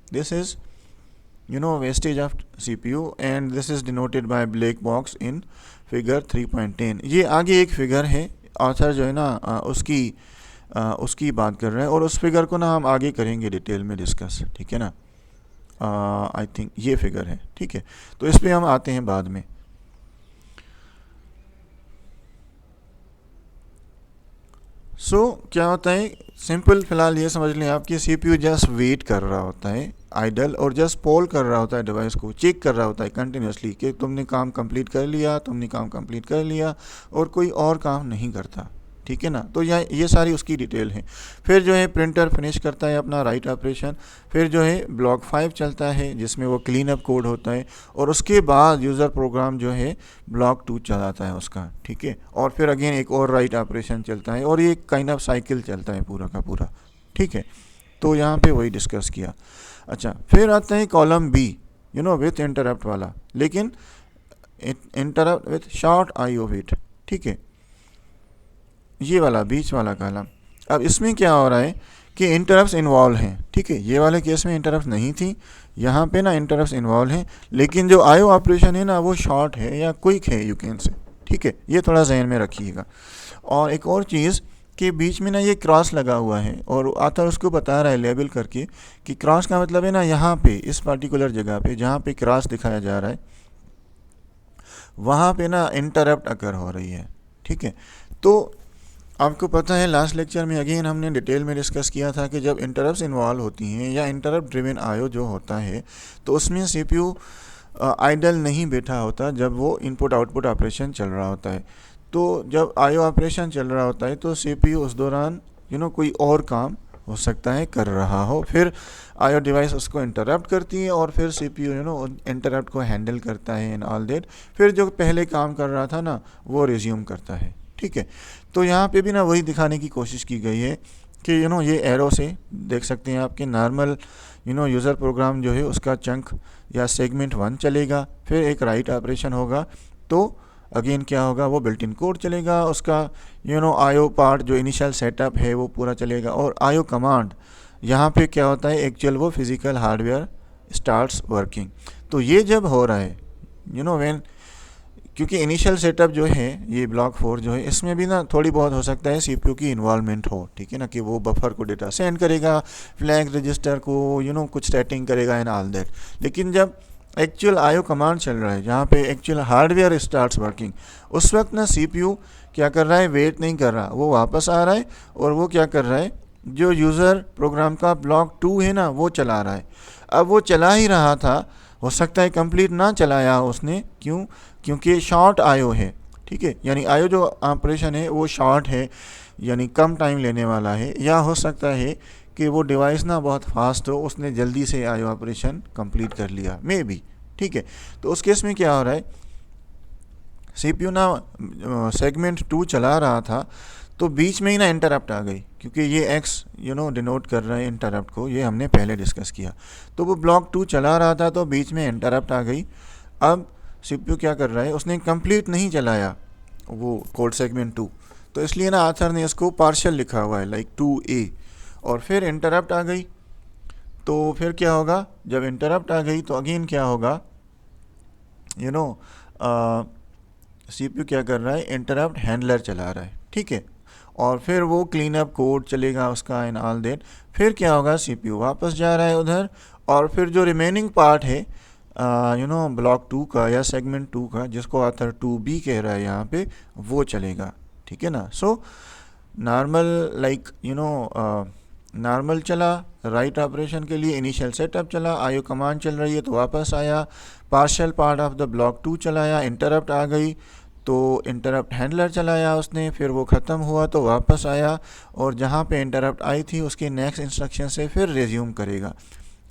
This is wastage of CPU, and this is denoted by black box in figure 3.10. ये आगे एक फिगर है, ऑथर जो है ना उसकी बात कर रहे हैं, और उस फिगर को ना हम आगे करेंगे डिटेल में डिस्कस। ठीक है ना, आई थिंक ये फिगर है। ठीक है, तो इस पे हम आते हैं बाद में। क्या होता है, सिंपल फिलहाल ये समझ लें आप कि सीपीयू जस्ट वेट कर रहा होता है आइडल, और जस्ट पोल कर रहा होता है डिवाइस को, चेक कर रहा होता है कंटिन्यूसली कि तुमने काम कंप्लीट कर लिया, और कोई और काम नहीं करता। ठीक है ना, तो ये सारी उसकी डिटेल है। फिर जो है प्रिंटर फिनिश करता है अपना राइट ऑपरेशन, फिर जो है ब्लॉक 5 चलता है जिसमें वो क्लीन अप कोड होता है, और उसके बाद यूज़र प्रोग्राम जो है ब्लॉक 2 चलाता है उसका। ठीक है, और फिर अगेन एक और राइट ऑपरेशन चलता है, और ये काइंड ऑफ साइकिल चलता है पूरा का पूरा। ठीक है, तो यहाँ पे वही डिस्कस किया। अच्छा, फिर आता है कॉलम बी, विथ इंटरप्ट वाला, लेकिन interrupt with short IO wait. ठीक है, ये वाला बीच वाला कॉलम। अब इसमें क्या हो रहा है कि इंटरप्ट्स इन्वॉल्व हैं। ठीक है, ये वाले केस में इंटरप्ट्स नहीं थी, यहाँ पे ना इंटरप्ट्स इन्वॉल्व हैं, लेकिन जो आईओ ऑपरेशन है ना वो शॉर्ट है या क्विक है, यू कैन से। ठीक है, ये थोड़ा जहन में रखिएगा। और एक और चीज़ कि बीच में ना ये क्रॉस लगा हुआ है, और आथर उसको बता रहा है लेबल करके कि क्रॉस का मतलब है ना यहाँ पे इस पर्टिकुलर जगह पे जहाँ पे क्रॉस दिखाया जा रहा है वहाँ पे ना इंटरप्ट अकर हो रही है। ठीक है, तो आपको पता है लास्ट लेक्चर में अगेन हमने डिटेल में डिस्कस किया था कि जब इंटरप्ट्स इन्वॉल्व होती हैं या इंटरप्ट ड्रिवन आईओ जो होता है तो उसमें सीपीयू आइडल नहीं बैठा होता जब वो इनपुट आउटपुट ऑपरेशन चल रहा होता है। तो जब आईओ ऑपरेशन चल रहा होता है तो सीपीयू उस दौरान कोई और काम हो सकता है कर रहा हो, फिर आईओ डिवाइस उसको इंटरप्ट करती है, और फिर सीपीयू इंटरप्ट को हैंडल करता है इन ऑल दैट, फिर जो पहले काम कर रहा था ना वो रिज्यूम करता है। ठीक है, तो यहाँ पे भी ना वही दिखाने की कोशिश की गई है कि ये एरो से देख सकते हैं आपके नॉर्मल यूज़र प्रोग्राम जो है उसका चंक या सेगमेंट 1 चलेगा, फिर एक राइट ऑपरेशन होगा, तो अगेन क्या होगा, वो बिल्ट इन कोड चलेगा, उसका आईओ पार्ट जो इनिशियल सेटअप है वो पूरा चलेगा, और आईओ कमांड यहाँ पे क्या होता है, एक्चुअल वो फिजिकल हार्डवेयर स्टार्ट्स वर्किंग। तो ये जब हो रहा है व्हेन, क्योंकि इनिशियल सेटअप जो है ये ब्लॉक 4 जो है इसमें भी ना थोड़ी बहुत हो सकता है सीपीयू की इन्वॉल्वमेंट हो। ठीक है ना, कि वो बफर को डेटा सेंड करेगा, फ्लैग रजिस्टर को कुछ सेटिंग करेगा एंड ऑल दैट। लेकिन जब एक्चुअल आईओ कमांड चल रहा है, जहाँ पे एक्चुअल हार्डवेयर स्टार्ट्स वर्किंग, उस वक्त ना सीपीयू क्या कर रहा है, वेट नहीं कर रहा, वो वापस आ रहा है और वो क्या कर रहा है, जो यूज़र प्रोग्राम का ब्लॉक 2 है ना वो चला रहा है। अब वो चला ही रहा था, हो सकता है कंप्लीट ना चलाया उसने, क्यों, क्योंकि शॉर्ट आईओ है, ठीक है, यानी आईओ जो ऑपरेशन है वो शॉर्ट है, यानी कम टाइम लेने वाला है, या हो सकता है कि वो डिवाइस ना बहुत फास्ट हो, उसने जल्दी से आईओ ऑपरेशन कंप्लीट कर लिया, मे बी, ठीक है। तो उस केस में क्या हो रहा है, सीपीयू ना सेगमेंट 2 चला रहा था, तो बीच में ही ना इंटरप्ट आ गई, क्योंकि ये एक्स डिनोट कर रहा है इंटरप्ट को, ये हमने पहले डिस्कस किया। तो वो ब्लॉक 2 चला रहा था तो बीच में इंटरप्ट आ गई। अब सीपीयू क्या कर रहा है, उसने कंप्लीट नहीं चलाया वो कोड सेगमेंट 2, तो इसलिए ना आथर ने इसको पार्शियल लिखा हुआ है, लाइक 2A, और फिर इंटरप्ट आ गई। तो फिर क्या होगा, जब इंटरप्ट आ गई तो अगेन क्या होगा, सीपीयू क्या कर रहा है, इंटरप्ट हैंडलर चला रहा है, ठीक है, और फिर वो क्लीन अप कोड चलेगा उसका एंड ऑल दैट। फिर क्या होगा, सीपीयू वापस जा रहा है उधर, और फिर जो रिमेनिंग पार्ट है ब्लॉक 2 का या सेगमेंट 2 का, जिसको आथर 2B कह रहा है यहाँ पे, वो चलेगा, ठीक है ना। सो नॉर्मल, लाइक नॉर्मल चला, राइट ऑपरेशन के लिए इनिशियल सेटअप चला, आईओ कमांड चल रही है तो वापस आया, partial part of the block 2 चलाया, इंटरप्ट आ गई तो इंटरप्ट हैंडलर चलाया उसने, फिर वो ख़त्म हुआ तो वापस आया, और जहाँ पे इंटरप्ट आई थी उसके नेक्स्ट इंस्ट्रक्शन से फिर रिज्यूम करेगा।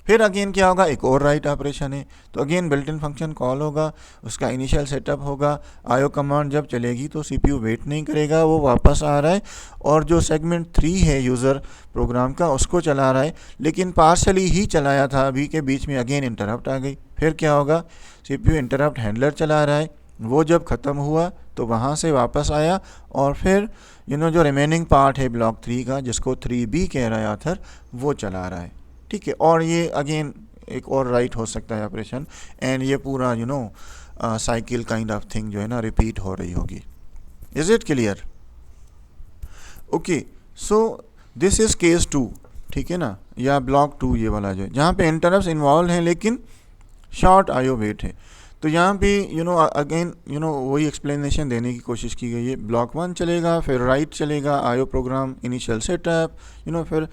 फिर अगेन क्या होगा, एक और राइट ऑपरेशन है, तो again built in function call होगा, उसका इनिशियल सेटअप होगा, आईओ कमांड जब चलेगी तो सीपीयू वेट नहीं करेगा, वो वापस आ रहा है, और जो सेगमेंट 3 है यूज़र प्रोग्राम का उसको चला रहा है, लेकिन पार्शली ही चलाया था अभी के बीच में अगेन इंटरप्ट आ गई। फिर क्या होगा, सीपीयू इंटरप्ट हैंडलर चला रहा है, वो जब ख़त्म हुआ तो वहाँ से वापस आया, और फिर जो रिमेनिंग पार्ट है ब्लॉक 3 का, जिसको 3B कह रहा है आथर, वो चला रहा है, ठीक है। और ये अगेन एक और राइट हो सकता है ऑपरेशन, एंड ये पूरा साइकिल काइंड ऑफ थिंग जो है ना रिपीट हो रही होगी। Is it clear? Okay, so this is case 2, ठीक है ना, या ब्लॉक 2 ये वाला जो है, जहाँ पे इंटरप्ट्स इन्वॉल्व हैं लेकिन शॉर्ट आईओ वेट है। तो यहाँ पे अगेन वही एक्सप्लेनेशन देने की कोशिश की गई है, ब्लॉक 1 चलेगा, फिर राइट चलेगा, आईओ प्रोग्राम इनिशियल सेटअप, फिर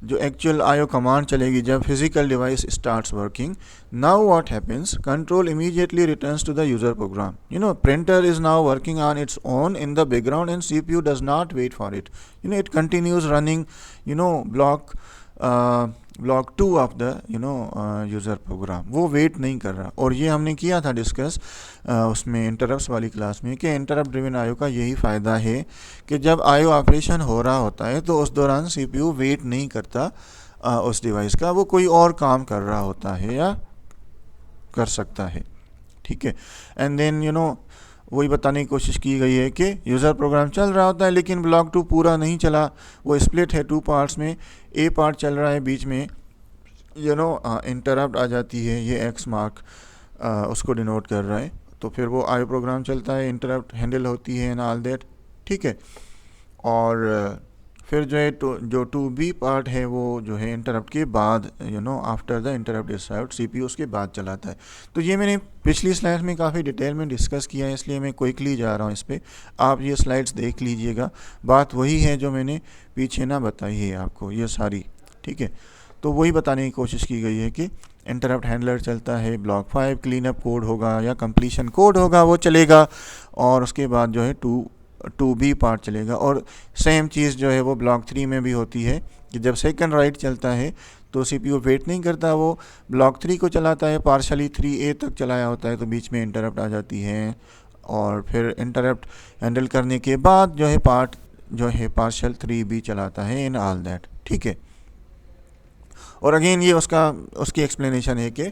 जो एक्चुअल आईओ कमांड चलेगी जब physical device starts working. Now what happens, control immediately returns to the user program, printer is now working on its own in the background and CPU does not wait for it, it continues running block 2 of the user program, वो वेट नहीं कर रहा। और ये हमने किया था डिस्कस उसमें इंटरप्ट्स वाली क्लास में, कि इंटरप्ट ड्रिवन आईओ का यही फ़ायदा है कि जब आईओ ऑपरेशन हो रहा होता है तो उस दौरान सीपीयू वेट नहीं करता उस डिवाइस का, वो कोई और काम कर रहा होता है या कर सकता है, ठीक है। एंड देन वही बताने की कोशिश की गई है कि यूज़र प्रोग्राम चल रहा होता है लेकिन ब्लॉक 2 पूरा नहीं चला, वो स्प्लिट है 2 पार्ट्स में, ए पार्ट चल रहा है, बीच में इंटरप्ट आ जाती है, ये एक्स मार्क उसको डिनोट कर रहा है, तो फिर वो आईओ प्रोग्राम चलता है, इंटरप्ट हैंडल होती है एंड ऑल दैट, ठीक है। और फिर जो है जो 2B पार्ट है वो जो है इंटरप्ट के बाद after the interrupt is served, CPU उसके बाद चलाता है। तो ये मैंने पिछली स्लाइड्स में काफ़ी डिटेल में डिस्कस किया है, इसलिए मैं क्विकली जा रहा हूँ इस पर, आप ये स्लाइड्स देख लीजिएगा, बात वही है जो मैंने पीछे ना बताई है आपको ये सारी, ठीक है। तो वही बताने की कोशिश की गई है कि इंटरप्ट हैंडलर चलता है, ब्लॉक 5 क्लीन अप कोड होगा या कंप्लीशन कोड होगा वो चलेगा, और उसके बाद जो है 2B पार्ट चलेगा। और सेम चीज़ जो है वो ब्लॉक 3 में भी होती है कि जब सेकंड राइट चलता है तो सीपीयू वेट नहीं करता, वो ब्लॉक 3 को चलाता है, पार्शली 3A तक चलाया होता है तो बीच में इंटरप्ट आ जाती है, और फिर इंटरप्ट हैंडल करने के बाद जो है पार्ट जो है पार्शल 3B चलाता है इन ऑल दैट, ठीक है। और अगेन ये उसकी एक्सप्लेनेशन है कि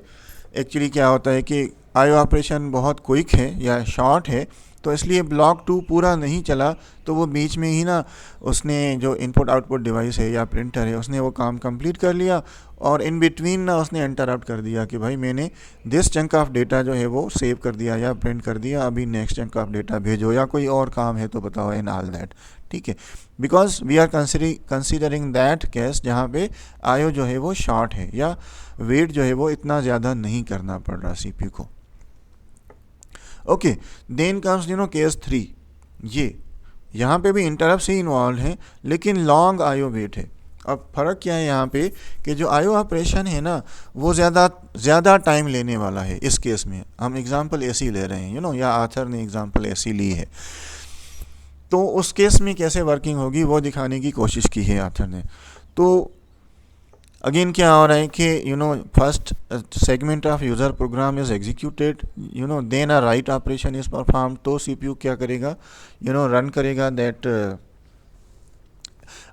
एक्चुअली क्या होता है कि आईओ ऑपरेशन बहुत क्विक है या शॉर्ट है, तो इसलिए ब्लॉक 2 पूरा नहीं चला, तो वो बीच में ही ना उसने जो इनपुट आउटपुट डिवाइस है या प्रिंटर है उसने वो काम कंप्लीट कर लिया, और इन बिटवीन ना उसने इंटरप्ट कर दिया कि भाई मैंने दिस चंक ऑफ डेटा जो है वो सेव कर दिया या प्रिंट कर दिया, अभी नेक्स्ट चंक ऑफ डेटा भेजो या कोई और काम है तो बताओ एंड ऑल दैट। ठीक है, because we are considering that case जहाँ पे आयो जो है वो शॉर्ट है या वेट जो है वो इतना ज़्यादा नहीं करना पड़ रहा CPU को। Okay, then comes case 3। ये यहाँ पे भी इंटरप्ट से इन्वॉल्व है लेकिन लॉन्ग आयो वेट है। अब फ़र्क क्या है यहाँ पे कि जो आयो ऑपरेशन है ना वो ज़्यादा टाइम लेने वाला है। इस केस में हम एग्जांपल ऐसी ले रहे हैं या आथर ने एग्जांपल ऐसी ली है, तो उस केस में कैसे वर्किंग होगी वो दिखाने की कोशिश की है आथर ने। तो अगेन क्या हो रहा है कि first segment of user program is executed, then a write operation is perform. तो CPU क्या करेगा, रन करेगा that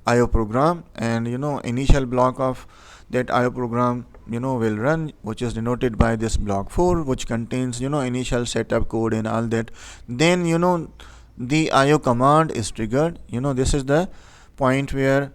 IO program, and initial block of that IO program will run, which is denoted by this block 4, which contains initial setup code and all that. Then the IO command is triggered. This is the point where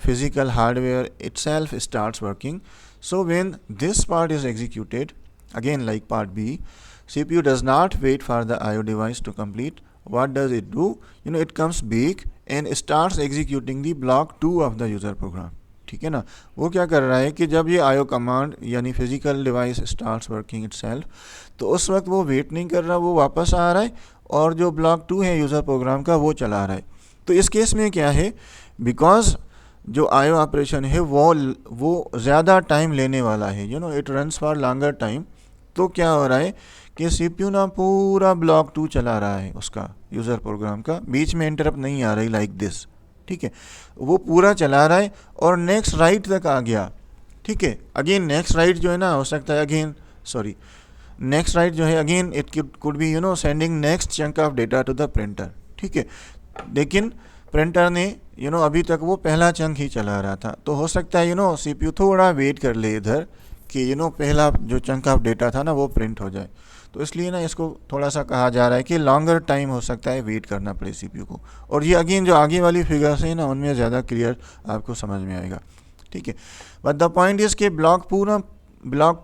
physical hardware itself starts working. So when this part is executed, again like part B, CPU does not wait for the IO device to complete. What does it do? It comes back and starts executing the block 2 of the user program. ठीक है ना, वो क्या कर रहा है कि जब ये IO कमांड यानी physical device starts working itself, तो उस वक्त वो वेट नहीं कर रहा, वो वापस आ रहा है और जो ब्लॉक 2 है यूज़र प्रोग्राम का वो चला रहा है। तो इस केस में क्या है, बिकॉज जो IO ऑपरेशन है वो ज़्यादा टाइम लेने वाला है, it runs for longer time. तो क्या हो रहा है कि CPU ना पूरा ब्लॉक 2 चला रहा है उसका यूज़र प्रोग्राम का, बीच में इंटरप्ट नहीं आ रही लाइक दिस। ठीक है, वो पूरा चला रहा है और नेक्स्ट राइट तक आ गया। ठीक है, अगेन नेक्स्ट राइट जो है ना हो सकता है नेक्स्ट राइट जो है again it could be sending next chunk of data to the printer. ठीक है, लेकिन प्रिंटर ने अभी तक वो पहला चंक ही चला रहा था, तो हो सकता है CPU थोड़ा वेट कर ले इधर कि पहला जो चंक ऑफ डेटा था ना वो प्रिंट हो जाए। तो इसलिए ना इसको थोड़ा सा कहा जा रहा है कि लॉन्गर टाइम हो सकता है वेट करना पड़े CPU को। और ये अगेन जो आगे वाली फिगर्स है ना उनमें ज़्यादा क्लियर आपको समझ में आएगा। ठीक है, बट द पॉइंट इज़ कि ब्लॉक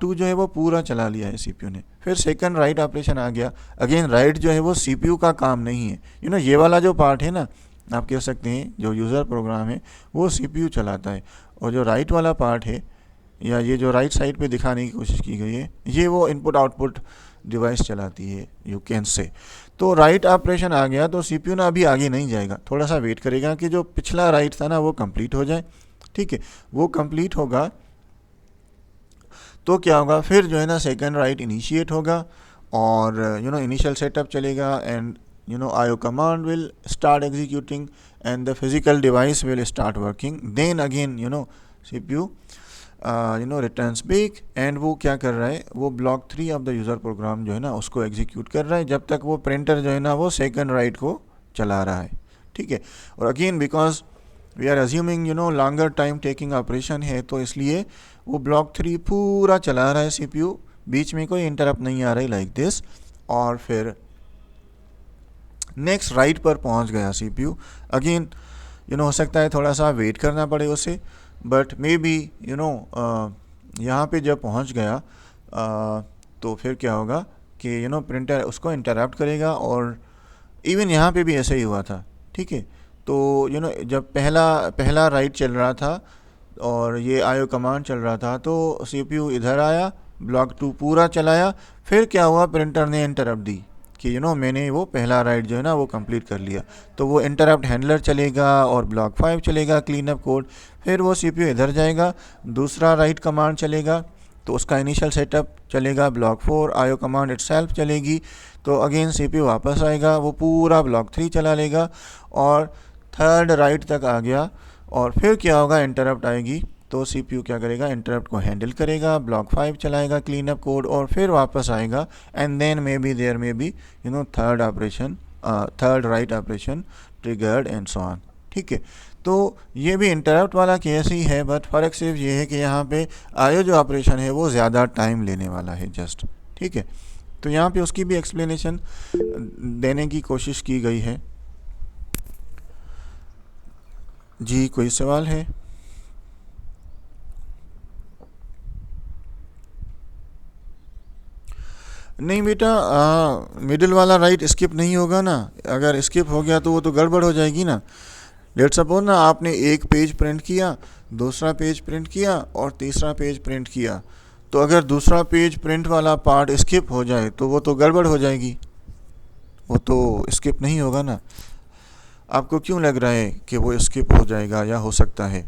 2 जो है वो पूरा चला लिया है CPU ने। फिर सेकंड राइट ऑपरेशन आ गया। अगेन राइट जो है वो CPU का काम नहीं है, ये वाला जो पार्ट है ना आप कह सकते हैं जो यूज़र प्रोग्राम है वो CPU चलाता है, और जो राइट वाला पार्ट है या ये जो राइट साइड पे दिखाने की कोशिश की गई है ये वो इनपुट आउटपुट डिवाइस चलाती है, यू कैन से। तो राइट ऑपरेशन आ गया तो CPU ना अभी आगे नहीं जाएगा, थोड़ा सा वेट करेगा कि जो पिछला राइट था ना वो कंप्लीट हो जाए। ठीक है, वो कंप्लीट होगा तो क्या होगा, फिर जो है ना सेकंड राइट इनिशिएट होगा और इनिशियल सेटअप चलेगा and IO command will start executing and the physical device will start working. Then again CPU returns back and वो क्या कर रहा है, वो block 3 of the user program जो है ना उसको एग्जीक्यूट कर रहा है जब तक वो प्रिंटर जो है ना वो सेकंड राइट को चला रहा है। ठीक है, और again because we are assuming longer time taking operation है, तो इसलिए वो ब्लॉक 3 पूरा चला रहा है CPU, बीच में कोई इंटरप्ट नहीं आ रही लाइक दिस, और फिर नेक्स्ट राइट पर पहुंच गया CPU। अगेन हो सकता है थोड़ा सा वेट करना पड़े उसे, बट मे बी यहाँ पे जब पहुंच गया तो फिर क्या होगा कि प्रिंटर उसको इंटरप्ट करेगा, और इवन यहाँ पे भी ऐसे ही हुआ था। ठीक है, तो जब पहला राइट चल रहा था और ये IO कमांड चल रहा था तो CPU इधर आया, ब्लॉक 2 पूरा चलाया, फिर क्या हुआ प्रिंटर ने इंटरप्ट दी कि मैंने वो पहला राइट जो है ना वो कंप्लीट कर लिया, तो वो इंटरप्ट हैंडलर चलेगा और ब्लॉक 5 चलेगा क्लीन अप कोड, फिर वो CPU इधर जाएगा, दूसरा राइट कमांड चलेगा तो उसका इनिशियल सेटअप चलेगा, ब्लॉक 4 IO कमांड इटसेल्फ चलेगी, तो अगेन CPU वापस आएगा, वो पूरा ब्लॉक 3 चला लेगा और थर्ड राइट तक आ गया, और फिर क्या होगा इंटरप्ट आएगी तो CPU क्या करेगा, इंटरप्ट को हैंडल करेगा, ब्लॉक 5 चलाएगा क्लीन अप कोड और फिर वापस आएगा, and then may be there may be third write operation triggered and so on. ठीक है, तो ये भी इंटरप्ट वाला केस ही है, बट फ़र्क सिर्फ ये है कि यहाँ पे IO जो ऑपरेशन है वो ज़्यादा टाइम लेने वाला है जस्ट। ठीक है, तो यहाँ पे उसकी भी एक्सप्लेनेशन देने की कोशिश की गई है। जी कोई सवाल है? नहीं बेटा, मिडिल वाला राइट स्किप नहीं होगा ना। अगर स्किप हो गया तो वो तो गड़बड़ हो जाएगी ना। लेट्स सपोज ना आपने एक पेज प्रिंट किया, दूसरा पेज प्रिंट किया और तीसरा पेज प्रिंट किया, तो अगर दूसरा पेज प्रिंट वाला पार्ट स्किप हो जाए तो वो तो गड़बड़ हो जाएगी, वो तो स्किप नहीं होगा ना। आपको क्यों लग रहा है कि वो स्किप हो जाएगा या हो सकता है?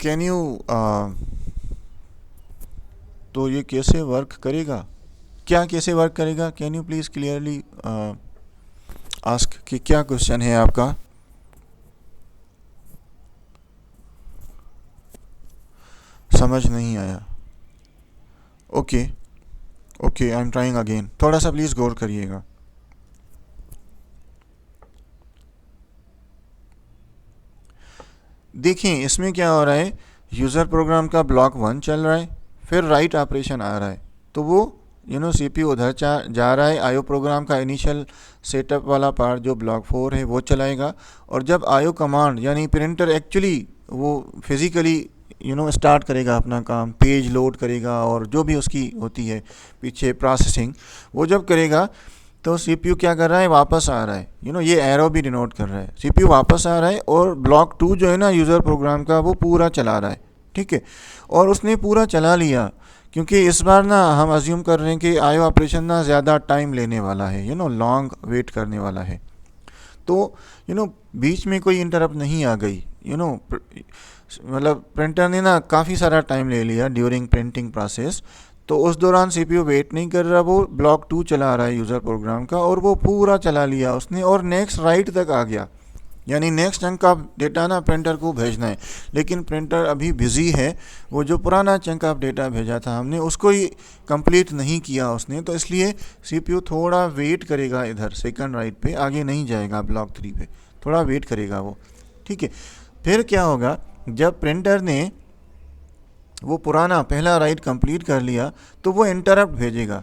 कैन यू तो ये कैसे वर्क करेगा, क्या कैसे वर्क करेगा? Can you please clearly ask कि क्या क्वेश्चन है आपका? समझ नहीं आया। Okay okay, I am trying again. थोड़ा सा प्लीज़ गौर करिएगा। देखिए इसमें क्या हो रहा है, यूज़र प्रोग्राम का ब्लॉक 1 चल रहा है, फिर राइट ऑपरेशन आ रहा है, तो वो सीपीयू उधर जा रहा है, आईओ प्रोग्राम का इनिशियल सेटअप वाला पार्ट जो ब्लॉक 4 है वो चलाएगा। और जब आईओ कमांड यानी प्रिंटर एक्चुअली वो फिज़िकली स्टार्ट करेगा अपना काम, पेज लोड करेगा और जो भी उसकी होती है पीछे प्रोसेसिंग, वो जब करेगा तो सीपीयू क्या कर रहा है, वापस आ रहा है। ये एरो भी डिनोट कर रहा है, सीपीयू वापस आ रहा है और ब्लॉक 2 जो है ना यूज़र प्रोग्राम का, वो पूरा चला रहा है। ठीक है, और उसने पूरा चला लिया, क्योंकि इस बार ना हम अज्यूम कर रहे हैं कि आईओ ऑपरेशन ना ज़्यादा टाइम लेने वाला है, लॉन्ग वेट करने वाला है। तो बीच में कोई इंटरप्ट नहीं आ गई, मतलब प्रिंटर ने ना काफ़ी सारा टाइम ले लिया ड्यूरिंग प्रिंटिंग प्रोसेस, तो उस दौरान सीपीयू वेट नहीं कर रहा, वो ब्लॉक 2 चला रहा है यूज़र प्रोग्राम का, और वो पूरा चला लिया उसने और नेक्स्ट राइट तक आ गया। यानी नेक्स्ट चंक ऑफ डेटा ना प्रिंटर को भेजना है, लेकिन प्रिंटर अभी बिज़ी है, वो जो पुराना चंक ऑफ डेटा भेजा था हमने उसको ही कंप्लीट नहीं किया उसने, तो इसलिए सीपीयू थोड़ा वेट करेगा, इधर सेकंड राइट पे आगे नहीं जाएगा, ब्लॉक 3 पे थोड़ा वेट करेगा वो। ठीक है, फिर क्या होगा, जब प्रिंटर ने वो पुराना पहला राइट कंप्लीट कर लिया तो वो इंटरप्ट भेजेगा।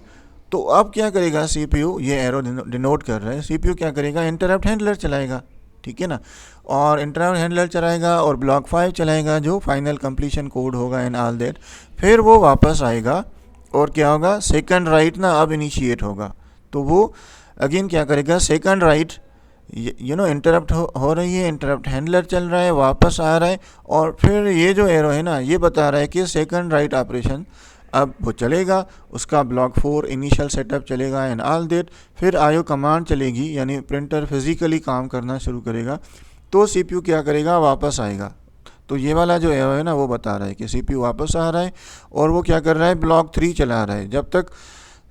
तो अब क्या करेगा सीपीयू, ये एरो डिनोट कर रहा है, सीपीयू क्या करेगा, इंटरप्ट हैंडलर चलाएगा। ठीक है ना, और इंटरप्ट हैंडलर चलाएगा और ब्लॉक 5 चलाएगा जो फाइनल कंप्लीशन कोड होगा एंड ऑल दैट। फिर वो वापस आएगा और क्या होगा, सेकंड राइट ना अब इनिशिएट होगा, तो वो अगेन क्या करेगा, सेकंड राइट इंटरप्ट हो रही है, इंटरप्ट हैंडलर चल रहा है, वापस आ रहा है, और फिर ये जो एरो है ना ये बता रहा है कि सेकंड राइट ऑपरेशन अब वो चलेगा, उसका ब्लॉक 4 इनिशियल सेटअप चलेगा एंड ऑल दैट। फिर आईओ कमांड चलेगी, यानी प्रिंटर फिजिकली काम करना शुरू करेगा, तो सीपीयू क्या करेगा, वापस आएगा। तो ये वाला जो एरो है ना वो बता रहा है कि सीपीयू वापस आ रहा है और वो क्या कर रहा है, ब्लॉक 3 चला रहा है। जब तक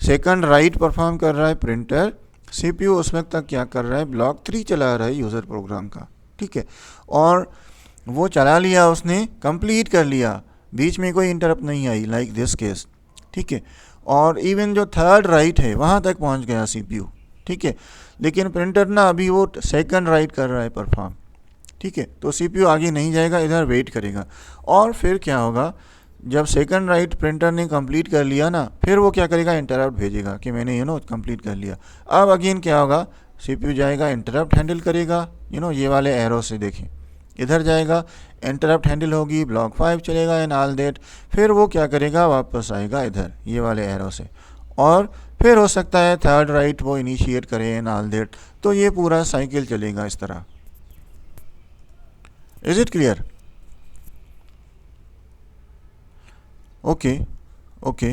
सेकंड राइट परफॉर्म कर रहा है प्रिंटर, सीपीयू उस वक्त तक क्या कर रहा है, ब्लॉक 3 चला रहा है यूज़र प्रोग्राम का। ठीक है, और वो चला लिया उसने, कंप्लीट कर लिया, बीच में कोई इंटरप्ट नहीं आई लाइक दिस केस। ठीक है, और इवन जो थर्ड राइट है वहाँ तक पहुँच गया सीपीयू। ठीक है, लेकिन प्रिंटर ना अभी वो सेकंड राइट कर रहा है परफॉर्म। ठीक है, तो सीपीयू आगे नहीं जाएगा, इधर वेट करेगा। और फिर क्या होगा, जब सेकंड राइट प्रिंटर ने कंप्लीट कर लिया ना, फिर वो क्या करेगा, इंटरप्ट भेजेगा कि मैंने कंप्लीट कर लिया। अब अगेन क्या होगा, सीपीयू जाएगा, इंटरप्ट हैंडल करेगा, ये वाले एरो से देखें, इधर जाएगा, इंटरप्ट हैंडल होगी, ब्लॉक 5 चलेगा एंड ऑल दैट। फिर वो क्या करेगा, वापस आएगा इधर ये वाले एरो से, और फिर हो सकता है थर्ड राइट वो इनिशिएट करे एंड ऑल दैट। तो ये पूरा साइकिल चलेगा इस तरह। Is it clear? Okay okay,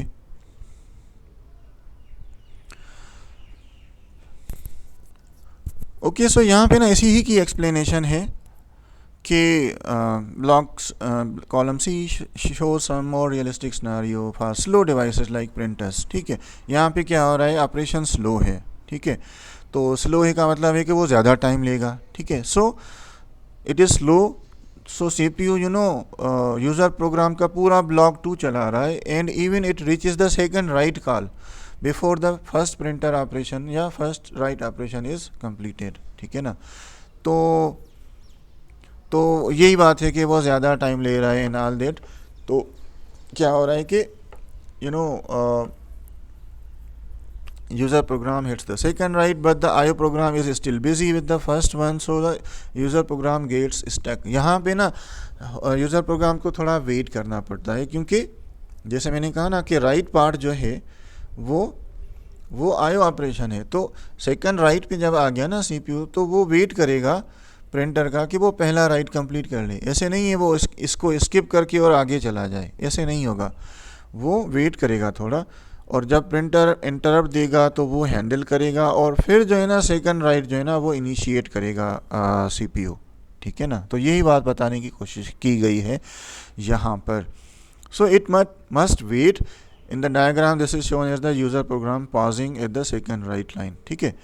okay. So यहाँ पे ना इसी ही की एक्सप्लेनेशन है कि blocks column C show some more realistic scenario for slow devices like printers. ठीक है, यहाँ पे क्या हो रहा है, ऑपरेशन स्लो है। ठीक है, तो स्लो है का मतलब है कि वो ज़्यादा टाइम लेगा। ठीक है, so it is slow, so CPU user program का पूरा ब्लॉक 2 चला रहा है and even it reaches the second write call before the first printer operation या first write operation is completed. ठीक है ना, तो यही बात है कि वो ज़्यादा टाइम ले रहा है एंड ऑल दैट। तो क्या हो रहा है कि you know user program hits the second write but the IO program is still busy with the first one, so the user program gets stuck. यहाँ पे ना यूज़र प्रोग्राम को थोड़ा वेट करना पड़ता है, क्योंकि जैसे मैंने कहा ना कि राइट पार्ट जो है वो आयो ऑपरेशन है, तो सेकंड राइट पे जब आ गया ना सीपीयू, तो वो वेट करेगा प्रिंटर का कि वो पहला राइट कंप्लीट कर ले। ऐसे नहीं है वो इसको स्किप करके और आगे चला जाए, ऐसे नहीं होगा, वो वेट करेगा थोड़ा, और जब प्रिंटर इंटरप्ट देगा तो वो हैंडल करेगा, और फिर जो है ना सेकंड राइट जो है ना वो इनिशिएट करेगा सीपीयू। ठीक है ना, तो यही बात बताने की कोशिश की गई है यहाँ पर। So it must wait in the diagram, this is shown as the user program pausing at the second write line. ठीक है,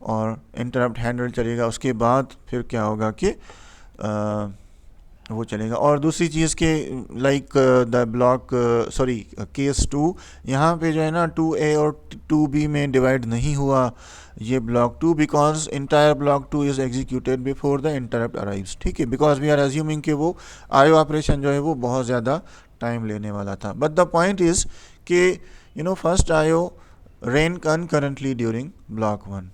और इंटरप्ट हैंडल चलेगा, उसके बाद फिर क्या होगा कि वो चलेगा। और दूसरी चीज़ के लाइक द ब्लॉक केस 2, यहाँ पे जो है ना 2A और 2B में डिवाइड नहीं हुआ ये block 2, because entire block 2 is executed before the interrupt arrives. ठीक है, बिकॉज वी आर अज्यूमिंग कि वो आयो ऑपरेशन जो है वो बहुत ज़्यादा टाइम लेने वाला था। बट द पॉइंट इज़ कि फर्स्ट आयो रेन कनकरेंटली ड्यूरिंग ब्लॉक 1।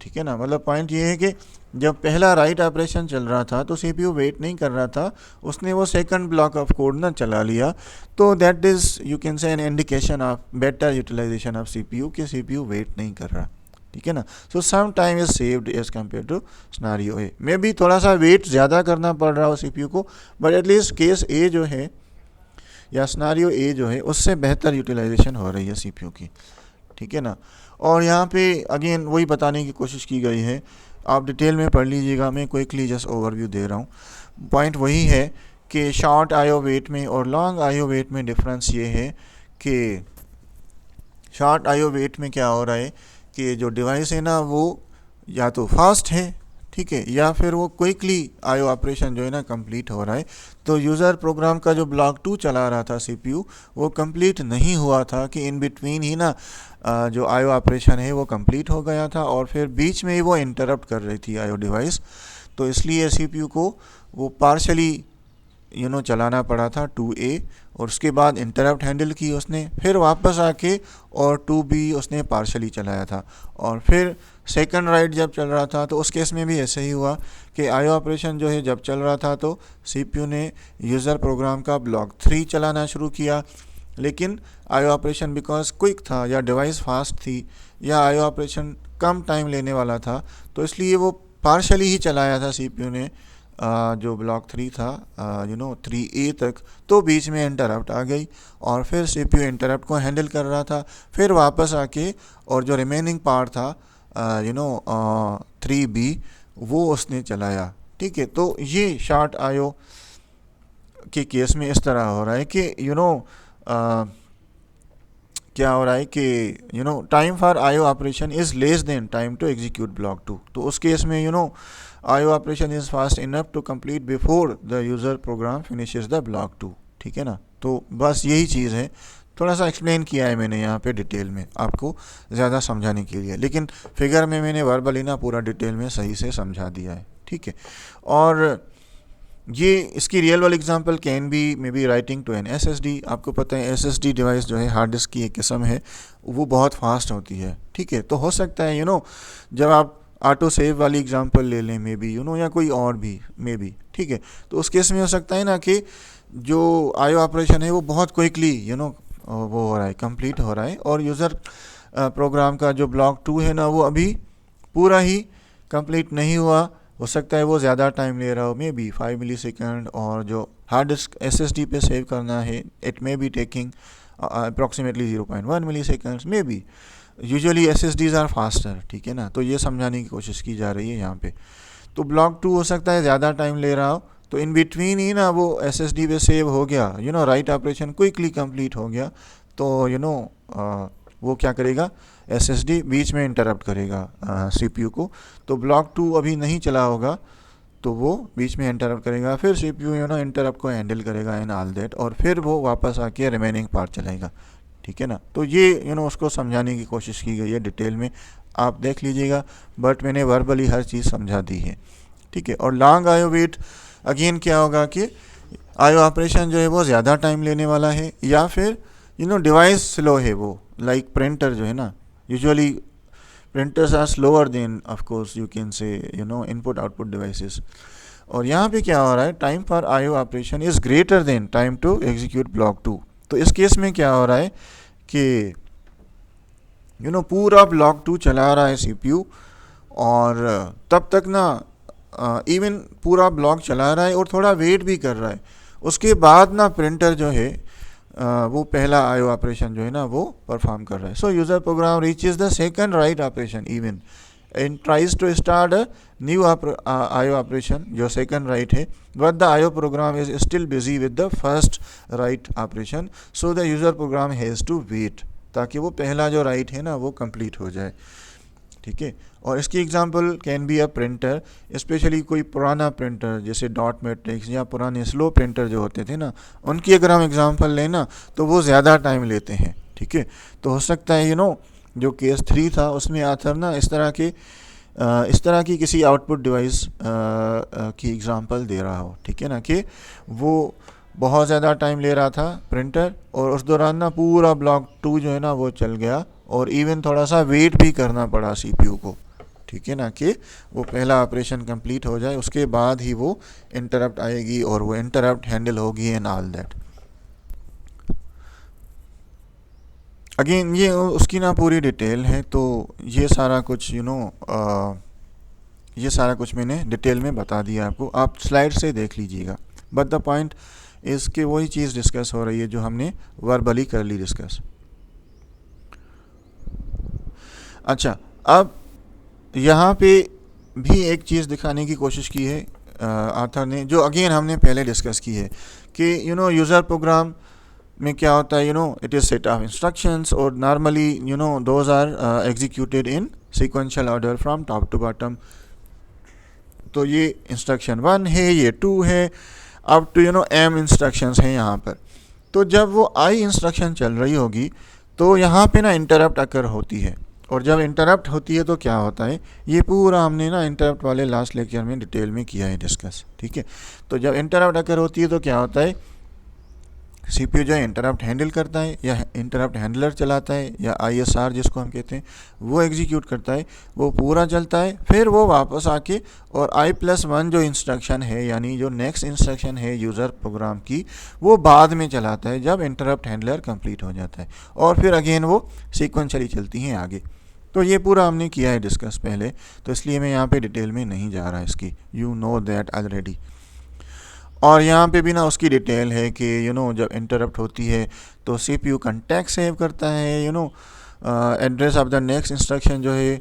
ठीक है ना, मतलब पॉइंट ये है कि जब पहला राइट ऑपरेशन चल रहा था तो सीपीयू वेट नहीं कर रहा था, उसने वो सेकंड ब्लॉक ऑफ कोड ना चला लिया, तो that is you can say an indication of better utilization of CPU कि सीपीयू वेट नहीं कर रहा। ठीक है ना, so some time is saved as compare to scenario A में भी थोड़ा सा वेट ज़्यादा करना पड़ रहा हो सीपीयू को, बट एटलीस्ट केस ए जो है या सिनेरियो ए जो है उससे बेहतर यूटिलाइजेशन हो रही है सीपीयू की। ठीक है ना, और यहाँ पे अगेन वही बताने की कोशिश की गई है, आप डिटेल में पढ़ लीजिएगा, मैं क्विकली जस्ट ओवरव्यू दे रहा हूँ। पॉइंट वही है कि शॉर्ट आयो वेट में और लॉन्ग आयो वेट में डिफरेंस ये है कि शॉर्ट आयो वेट में क्या हो रहा है कि जो डिवाइस है ना वो या तो फास्ट है, ठीक है, या फिर वो क्विकली आयो ऑपरेशन जो है ना कंप्लीट हो रहा है। तो यूज़र प्रोग्राम का जो ब्लॉक 2 चला रहा था सीपीयू, वो कंप्लीट नहीं हुआ था कि इन बिटवीन ही ना जो आयो ऑपरेशन है वो कंप्लीट हो गया था, और फिर बीच में ही वो इंटरप्ट कर रही थी आयो डिवाइस, तो इसलिए सीपीयू को वो पार्शली चलाना पड़ा था 2A, और उसके बाद इंटरप्ट हैंडल की उसने, फिर वापस आके और 2B उसने पार्शली चलाया था, और फिर सेकंड राइट जब चल रहा था तो उस केस में भी ऐसे ही हुआ कि आयो ऑपरेशन जो है जब चल रहा था तो सीपीयू ने यूज़र प्रोग्राम का ब्लॉक 3 चलाना शुरू किया, लेकिन आयो ऑपरेशन बिकॉज क्विक था या डिवाइस फास्ट थी या आयो ऑपरेशन कम टाइम लेने वाला था, तो इसलिए वो पार्शली ही चलाया था सीपीयू ने जो ब्लॉक 3 था 3A तक, तो बीच में इंटरप्ट आ गई और फिर सीपीयू इंटरप्ट को हैंडल कर रहा था, फिर वापस आके और जो रिमेनिंग पार्ट था 3B वो उसने चलाया। ठीक है, तो ये शॉर्ट आयो के केस में इस तरह हो रहा है कि क्या हो रहा है कि time for IO operation is less than time to execute block 2, तो उस केस में IO operation is fast enough to complete before the user program finishes the block 2। ठीक है ना, तो बस यही चीज़ है, थोड़ा सा एक्सप्लेन किया है मैंने यहाँ पे डिटेल में आपको ज़्यादा समझाने के लिए, लेकिन फिगर में मैंने वर्बली ना पूरा डिटेल में सही से समझा दिया है। ठीक है, और ये इसकी real world example can be may be writing to an SSD. आपको पता है एसएसडी डिवाइस जो है हार्ड डिस्क की एक किस्म है, वो बहुत फास्ट होती है। ठीक है, तो हो सकता है जब आप ऑटो सेव वाली एग्जांपल ले लें मे बी या कोई और भी मे बी, ठीक है, तो उस केस में हो सकता है ना कि जो आयो ऑपरेशन है वो बहुत क्विकली वो हो रहा है, कंप्लीट हो रहा है, और यूज़र प्रोग्राम का जो ब्लॉक 2 है ना वो अभी पूरा ही कंप्लीट नहीं हुआ, हो सकता है वो ज़्यादा टाइम ले रहा हो, मे बी 5 मिली सेकेंड, और जो हार्ड डिस्क एसएसडी पे सेव करना है it may be taking approximately 0.1 milliseconds may be. Usually SSDs are faster. ठीक है ना, तो ये समझाने की कोशिश की जा रही है यहाँ पे। तो ब्लॉक 2 हो सकता है ज़्यादा टाइम ले रहा हो, तो इन बिटवीन ही ना वो एसएसडी पे सेव हो गया, राइट ऑपरेशन क्विकली कंप्लीट हो गया, तो वो क्या करेगा, एसएसडी बीच में इंटरप्ट करेगा सीपीयू को, तो ब्लॉक 2 अभी नहीं चला होगा तो वो बीच में इंटरप्ट करेगा, फिर सीपीयू इंटरप्ट को हैंडल करेगा एंड ऑल दैट, और फिर वो वापस आके रिमेनिंग पार्ट चलाएगा। ठीक है ना, तो ये उसको समझाने की कोशिश की गई है डिटेल में, आप देख लीजिएगा, बट मैंने वर्बली हर चीज़ समझा दी है। ठीक है, और लॉन्ग आयो वेट अगेन क्या होगा कि आईओ ऑपरेशन जो है वो ज़्यादा टाइम लेने वाला है, या फिर डिवाइस स्लो है वो, लाइक प्रिंटर जो है ना, usually printers are slower than, of course you can say, input output devices. और यहाँ पे क्या हो रहा है, time for IO operation is greater than time to execute block 2। तो इस केस में क्या हो रहा है कि पूरा ब्लॉक 2 चला रहा है सीपीयू, और तब तक ना इवन पूरा ब्लॉक चला रहा है और थोड़ा वेट भी कर रहा है। उसके बाद ना प्रिंटर जो है वो पहला आईओ ऑपरेशन जो है ना वो परफॉर्म कर रहा है। So user program reaches the second write operation even and tries to start a new IO operation जो सेकंड राइट है, but the IO program is still busy with the first write operation, so the user program has to wait, ताकि वो पहला जो राइट है ना वो कंप्लीट हो जाए। ठीक है, और इसकी example can be a printer, specially कोई पुराना प्रिंटर जैसे डॉट मैट्रिक्स या पुराने स्लो प्रिंटर जो होते थे ना, उनकी अगर हम एग्जांपल लें ना तो वो ज़्यादा टाइम लेते हैं। ठीक है, तो हो सकता है जो केस 3 था उसमें आथर ना इस तरह की किसी आउटपुट डिवाइस की एग्जांपल दे रहा हो। ठीक है ना, कि वो बहुत ज़्यादा टाइम ले रहा था प्रिंटर, और उस दौरान ना पूरा ब्लॉक 2 जो है ना वो चल गया, और इवन थोड़ा सा वेट भी करना पड़ा सीपीयू को। ठीक है ना, कि वो पहला ऑपरेशन कंप्लीट हो जाए, उसके बाद ही वो इंटरप्ट आएगी और वो इंटरप्ट हैंडल होगी एंड ऑल दैट। अगेन ये उसकी ना पूरी डिटेल है, तो ये सारा कुछ ये सारा कुछ मैंने डिटेल में बता दिया आपको, आप स्लाइड से देख लीजिएगा। बट द पॉइंट इज़ कि वही चीज़ डिस्कस हो रही है जो हमने वर्बली कर ली डिस्कस। अच्छा, अब यहाँ पे भी एक चीज़ दिखाने की कोशिश की है आथर ने, जो अगेन हमने पहले डिस्कस की है कि यूज़र प्रोग्राम में क्या होता है, it is set of instructions, और normally those are executed in sequential order from top to bottom. तो ये इंस्ट्रक्शन 1 है, ये 2 है, अप टू m इंस्ट्रक्शंस हैं यहाँ पर। तो जब वो i इंस्ट्रक्शन चल रही होगी तो यहाँ पे ना इंटरप्ट अकर होती है, और जब इंटरप्ट होती है तो क्या होता है, ये पूरा हमने ना इंटरप्ट वाले लास्ट लेक्चर में डिटेल में किया है डिस्कस। ठीक है, तो जब इंटरप्ट अकर होती है तो क्या होता है, सीपीयू जो है इंटरप्ट हैंडल करता है, या इंटरप्ट हैंडलर चलाता है, या ISR जिसको हम कहते हैं वो एग्जीक्यूट करता है, वो पूरा चलता है, फिर वो वापस आके और i+1 जो इंस्ट्रक्शन है, यानी जो नेक्स्ट इंस्ट्रक्शन है यूज़र प्रोग्राम की, वो बाद में चलाता है जब इंटरप्ट हैंडलर कंप्लीट हो जाता है, और फिर अगेन वो सीक्वेंशियली चलती हैं आगे। तो ये पूरा हमने किया है डिस्कस पहले, तो इसलिए मैं यहाँ पे डिटेल में नहीं जा रहा इसकी, यू नो दैट ऑलरेडी। और यहाँ पे भी ना उसकी डिटेल है कि जब इंटरप्ट होती है तो सीपीयू कंटेक्स्ट सेव करता है, address of the next instruction जो है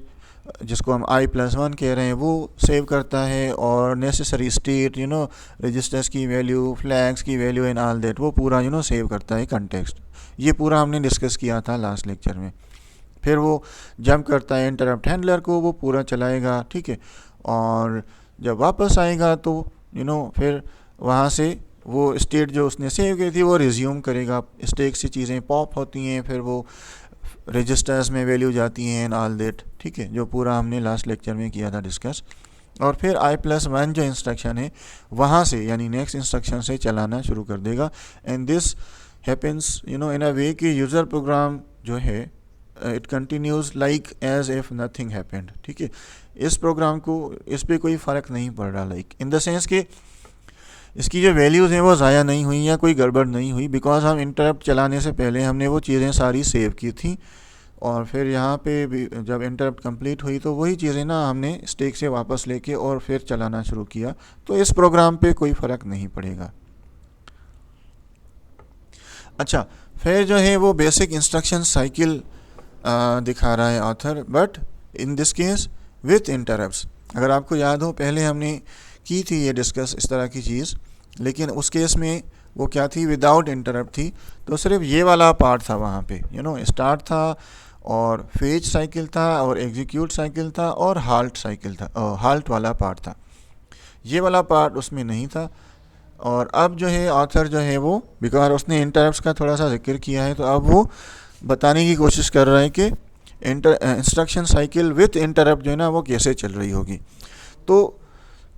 जिसको हम i+1 कह रहे हैं वो सेव करता है, और नेसेसरी स्टेट रजिस्टर्स की वैल्यू, फ्लैग्स की वैल्यू एंड ऑल दैट वो पूरा सेव करता है कंटेक्स्ट। ये पूरा हमने डिस्कस किया था लास्ट लेक्चर में। फिर वो जंप करता है इंटरप्ट हैंडलर को, वो पूरा चलाएगा। ठीक है, और जब वापस आएगा तो फिर वहाँ से वो स्टेट जो उसने सेव की थी वो रिज्यूम करेगा। स्टैक से चीज़ें पॉप होती हैं, फिर वो रजिस्टर्स में वैल्यू जाती हैं एंड ऑल दैट। ठीक है, जो पूरा हमने लास्ट लेक्चर में किया था डिस्कस। और फिर i+1 जो इंस्ट्रक्शन है वहाँ से, यानी नेक्स्ट इंस्ट्रक्शन से चलाना शुरू कर देगा। And this happens in a way कि यूज़र प्रोग्राम जो है it continues like as if nothing happened. ठीक है, इस प्रोग्राम को इस पर कोई फ़र्क नहीं पड़ रहा, लाइक इन द सेंस कि इसकी जो वैल्यूज़ हैं वो ज़ाया नहीं हुई या कोई गड़बड़ नहीं हुई, बिकॉज हम इंटरप्ट चलाने से पहले हमने वो चीज़ें सारी सेव की थी, और फिर यहाँ पे भी जब इंटरप्ट कंप्लीट हुई तो वही चीज़ें ना हमने स्टैक से वापस लेके और फिर चलाना शुरू किया। तो इस प्रोग्राम पे कोई फ़र्क नहीं पड़ेगा। अच्छा, फिर जो है वो बेसिक इंस्ट्रक्शन साइकिल दिखा रहा है author, but in this case with interrupts. अगर आपको याद हो पहले हमने की थी ये डिस्कस इस तरह की चीज़, लेकिन उस केस में वो क्या थी, विदाउट इंटरप्ट थी। तो सिर्फ ये वाला पार्ट था वहाँ पे, स्टार्ट था और फेच साइकिल था और एग्जीक्यूट साइकिल था और हाल्ट साइकिल था, हाल्ट वाला पार्ट था। ये वाला पार्ट उसमें नहीं था। और अब जो है ऑथर जो है वो, बिकॉज उसने इंटरप्ट्स का थोड़ा सा जिक्र किया है, तो अब वो बताने की कोशिश कर रहा है कि इंस्ट्रक्शन साइकिल विथ इंटरप्ट जो है ना वो कैसे चल रही होगी। तो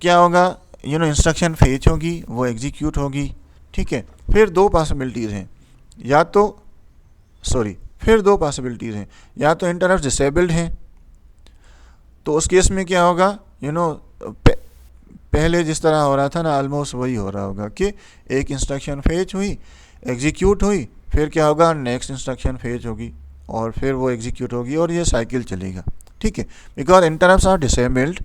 क्या होगा, इंस्ट्रक्शन फेच होगी, वो एग्जीक्यूट होगी, ठीक है। फिर दो पॉसिबिलिटीज़ हैं, या तो फिर दो पॉसिबिलिटीज़ हैं, या तो इंटरप्ट डिसेबल्ड हैं, तो उस केस में क्या होगा, पहले जिस तरह हो रहा था ना, ऑलमोस्ट वही हो रहा होगा कि एक इंस्ट्रक्शन फेच हुई, एग्जीक्यूट हुई, फिर क्या होगा, नेक्स्ट इंस्ट्रक्शन फेच होगी और फिर वो एग्जीक्यूट होगी और ये साइकिल चलेगा, ठीक है। बिकॉज इंटरप्ट्स आर डिसेबल्ड,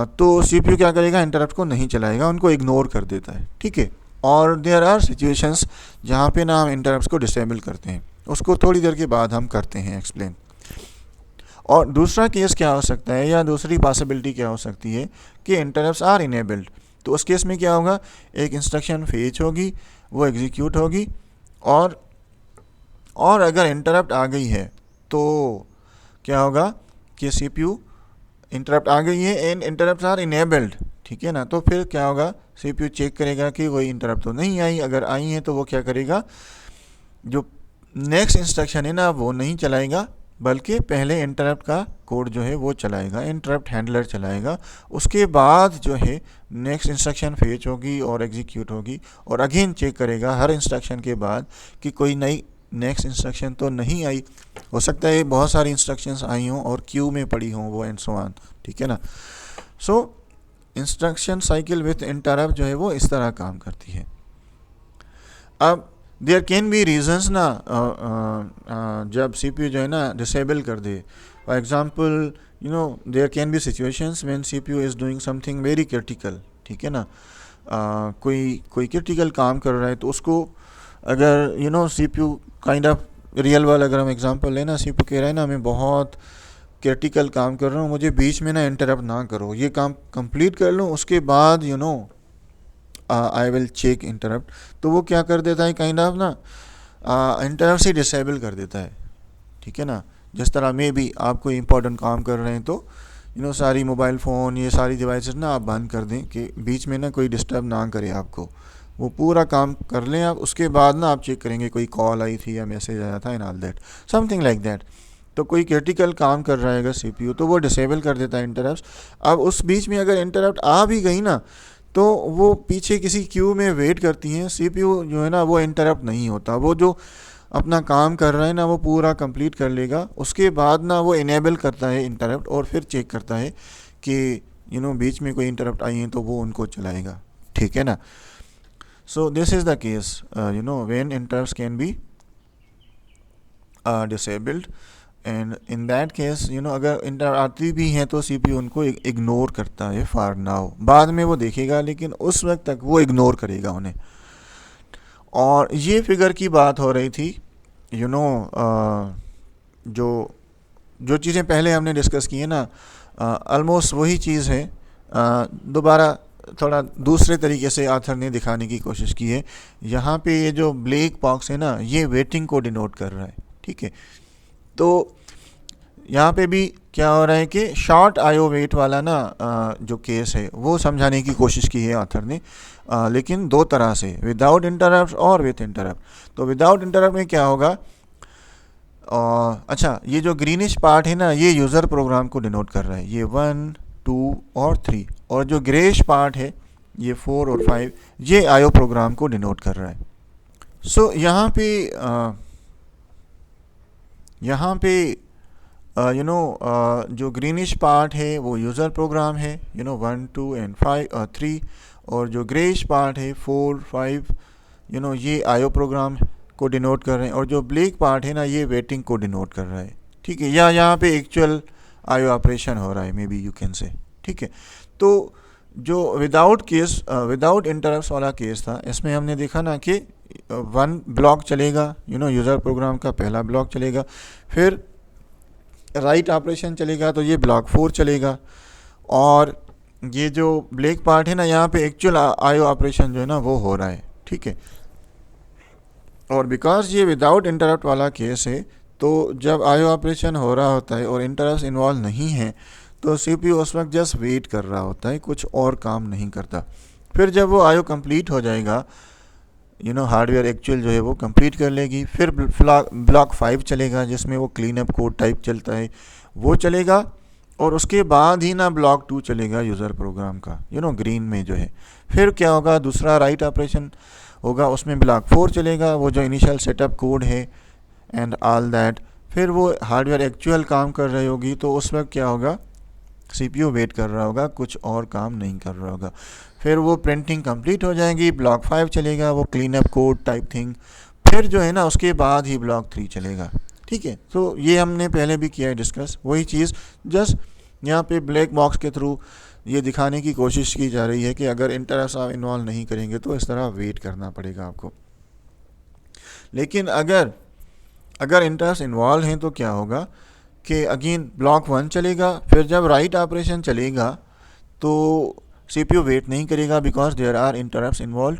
तो सीपीयू क्या करेगा, इंटरप्ट को नहीं चलाएगा, उनको इग्नोर कर देता है, ठीक है। और देयर आर सिचुएशंस जहाँ पे ना हम इंटरप्ट्स को डिसेबल करते हैं, उसको थोड़ी देर के बाद हम करते हैं एक्सप्लेन। और दूसरा केस क्या हो सकता है, या दूसरी पॉसिबिलिटी क्या हो सकती है कि इंटरप्ट्स आर इनेबल्ड, तो उस केस में क्या होगा, एक इंस्ट्रक्शन फेच होगी, वो एग्जीक्यूट होगी, और अगर इंटरप्ट आ गई है तो क्या होगा कि सीपीयू, इंटरप्ट आ गई है एंड इंटरप्ट्स आर इनेबल्ड, ठीक है ना, तो फिर क्या होगा, सीपीयू चेक करेगा कि कोई इंटरप्ट तो नहीं आई, अगर आई है तो वो क्या करेगा, जो नेक्स्ट इंस्ट्रक्शन है ना वो नहीं चलाएगा, बल्कि पहले इंटरप्ट का कोड जो है वो चलाएगा, इंटरप्ट हैंडलर चलाएगा, उसके बाद जो है नेक्स्ट इंस्ट्रक्शन फेच होगी और एग्जीक्यूट होगी, और अगेन चेक करेगा हर इंस्ट्रक्शन के बाद कि कोई नई नेक्स्ट इंस्ट्रक्शन तो नहीं आई, हो सकता है बहुत सारी इंस्ट्रक्शंस आई हों और क्यू में पड़ी हों वो, एंड सो ऑन, ठीक है ना। So instruction cycle with interrupt जो है वो इस तरह काम करती है। अब देयर कैन बी रीजंस ना, जब सीपीयू जो है ना डिसेबल कर दे, for example there can be situations when CPU is doing something very critical, ठीक है ना, कोई क्रिटिकल काम कर रहा है, तो उसको अगर CPU kind of real world अगर हम एग्जांपल लेना, सीपीयू कह रहा है ना मैं बहुत क्रिटिकल काम कर रहा हूँ, मुझे बीच में ना इंटरप्ट ना करो, ये काम कंप्लीट कर लूँ, उसके बाद आई विल चेक इंटरप्ट, तो वो क्या कर देता है, काइंड ऑफ ना इंटरप्ट से डिसेबल कर देता है, ठीक है ना। जिस तरह में भी आप कोई इंपॉर्टेंट काम कर रहे हैं तो सारी मोबाइल फ़ोन, ये सारी डिवाइसेस ना आप बंद कर दें कि बीच में ना कोई डिस्टर्ब ना करे आपको, वो पूरा काम कर लें आप, उसके बाद ना आप चेक करेंगे कोई कॉल आई थी या मैसेज आया था, and all that, something like that. तो कोई क्रिटिकल काम कर रहा है अगर सीपीयू, तो वो डिसेबल कर देता है इंटरप्ट। अब उस बीच में अगर इंटरप्ट आ भी गई ना, तो वो पीछे किसी क्यू में वेट करती हैं, सीपीयू जो है ना वो इंटरप्ट नहीं होता, वो जो अपना काम कर रहा है ना वो पूरा कंप्लीट कर लेगा, उसके बाद ना वो इनेबल करता है इंटरप्ट, और फिर चेक करता है कि बीच में कोई इंटरप्ट आई हैं तो वो उनको चलाएगा, ठीक है ना। So this is the case when interrupts can be disabled, and in that case अगर इंटर आती भी हैं तो सीपीयू उनको इग्नोर करता है फॉर नाउ, बाद में वो देखेगा लेकिन उस वक्त तक वो इग्नोर करेगा उन्हें। और ये फिगर की बात हो रही थी जो चीज़ें पहले हमने डिस्कस की है ना, ऑलमोस्ट वही चीज़ है, दोबारा थोड़ा दूसरे तरीके से आथर ने दिखाने की कोशिश की है। यहाँ पे ये जो ब्लैक बॉक्स है ना, ये वेटिंग को डिनोट कर रहा है, ठीक है। तो यहाँ पे भी क्या हो रहा है कि शॉर्ट आईओ वेट वाला ना जो केस है वो समझाने की कोशिश की है ऑथर ने, लेकिन दो तरह से, विदाउट इंटरप्ट और विथ इंटरप्ट। तो विदाउट इंटरप्ट में क्या होगा, अच्छा ये जो ग्रीनिश पार्ट है ना ये यूज़र प्रोग्राम को डिनोट कर रहा है, ये 1, 2 और 3, और जो ग्रेश पार्ट है ये 4 और 5 ये आईओ प्रोग्राम को डिनोट कर रहा है। सो यहाँ पे जो ग्रीनिश पार्ट है वो यूज़र प्रोग्राम है 1, 2 एंड 3, और जो ग्रेश पार्ट है 4, 5 ये आईओ प्रोग्राम को डिनोट कर रहे हैं, और जो ब्लैक पार्ट है ना ये वेटिंग को डिनोट कर रहा है, ठीक है, या यहाँ पे एक्चुअल आईओ ऑपरेशन हो रहा है, मे बी यू कैन से, ठीक है। तो जो विदाउट इंटरप्ट्स वाला केस था, इसमें हमने देखा ना कि 1 ब्लॉक चलेगा, यूज़र प्रोग्राम का पहला ब्लॉक चलेगा, फिर राइट ऑपरेशन चलेगा तो ये ब्लॉक 4 चलेगा, और ये जो ब्लैक पार्ट है ना यहाँ पे एक्चुअल आईओ ऑपरेशन जो है ना वो हो रहा है, ठीक है। और बिकॉज ये विदाउट इंटरप्ट वाला केस है, तो जब आईओ ऑपरेशन हो रहा होता है और इंटरप्ट इन्वॉल्व नहीं है तो सीपीयू उस वक्त जस्ट वेट कर रहा होता है, कुछ और काम नहीं करता। फिर जब वो आईओ कंप्लीट हो जाएगा, हार्डवेयर एक्चुअल जो है वो कंप्लीट कर लेगी, फिर ब्लॉक 5 चलेगा जिसमें वो क्लीन अप कोड टाइप चलता है वो चलेगा, और उसके बाद ही ना ब्लॉक 2 चलेगा यूज़र प्रोग्राम का, ग्रीन में जो है। फिर क्या होगा, दूसरा राइट ऑपरेशन होगा, उसमें ब्लॉक 4 चलेगा, वो जो इनिशियल सेटअप कोड है एंड ऑल दैट। फिर वो हार्डवेयर एक्चुअल काम कर रही होगी, तो उस वक्त क्या होगा, सीपीयू वेट कर रहा होगा, कुछ और काम नहीं कर रहा होगा। फिर वो प्रिंटिंग कंप्लीट हो जाएगी, ब्लॉक 5 चलेगा, वो clean up code type thing. फिर जो है ना उसके बाद ही ब्लॉक 3 चलेगा। ठीक है, तो ये हमने पहले भी किया है डिस्कस, वही चीज़, जस्ट यहाँ पे ब्लैक बॉक्स के थ्रू ये दिखाने की कोशिश की जा रही है कि अगर इंटरप्ट्स आप इन्वॉल्व नहीं करेंगे तो इस तरह वेट करना पड़ेगा आपको। लेकिन अगर इंटरप्ट्स इन्वॉल्व हैं तो क्या होगा कि अगेन ब्लॉक 1 चलेगा, फिर जब राइट ऑपरेशन चलेगा तो सीपीयू वेट नहीं करेगा because there are interrupts involve.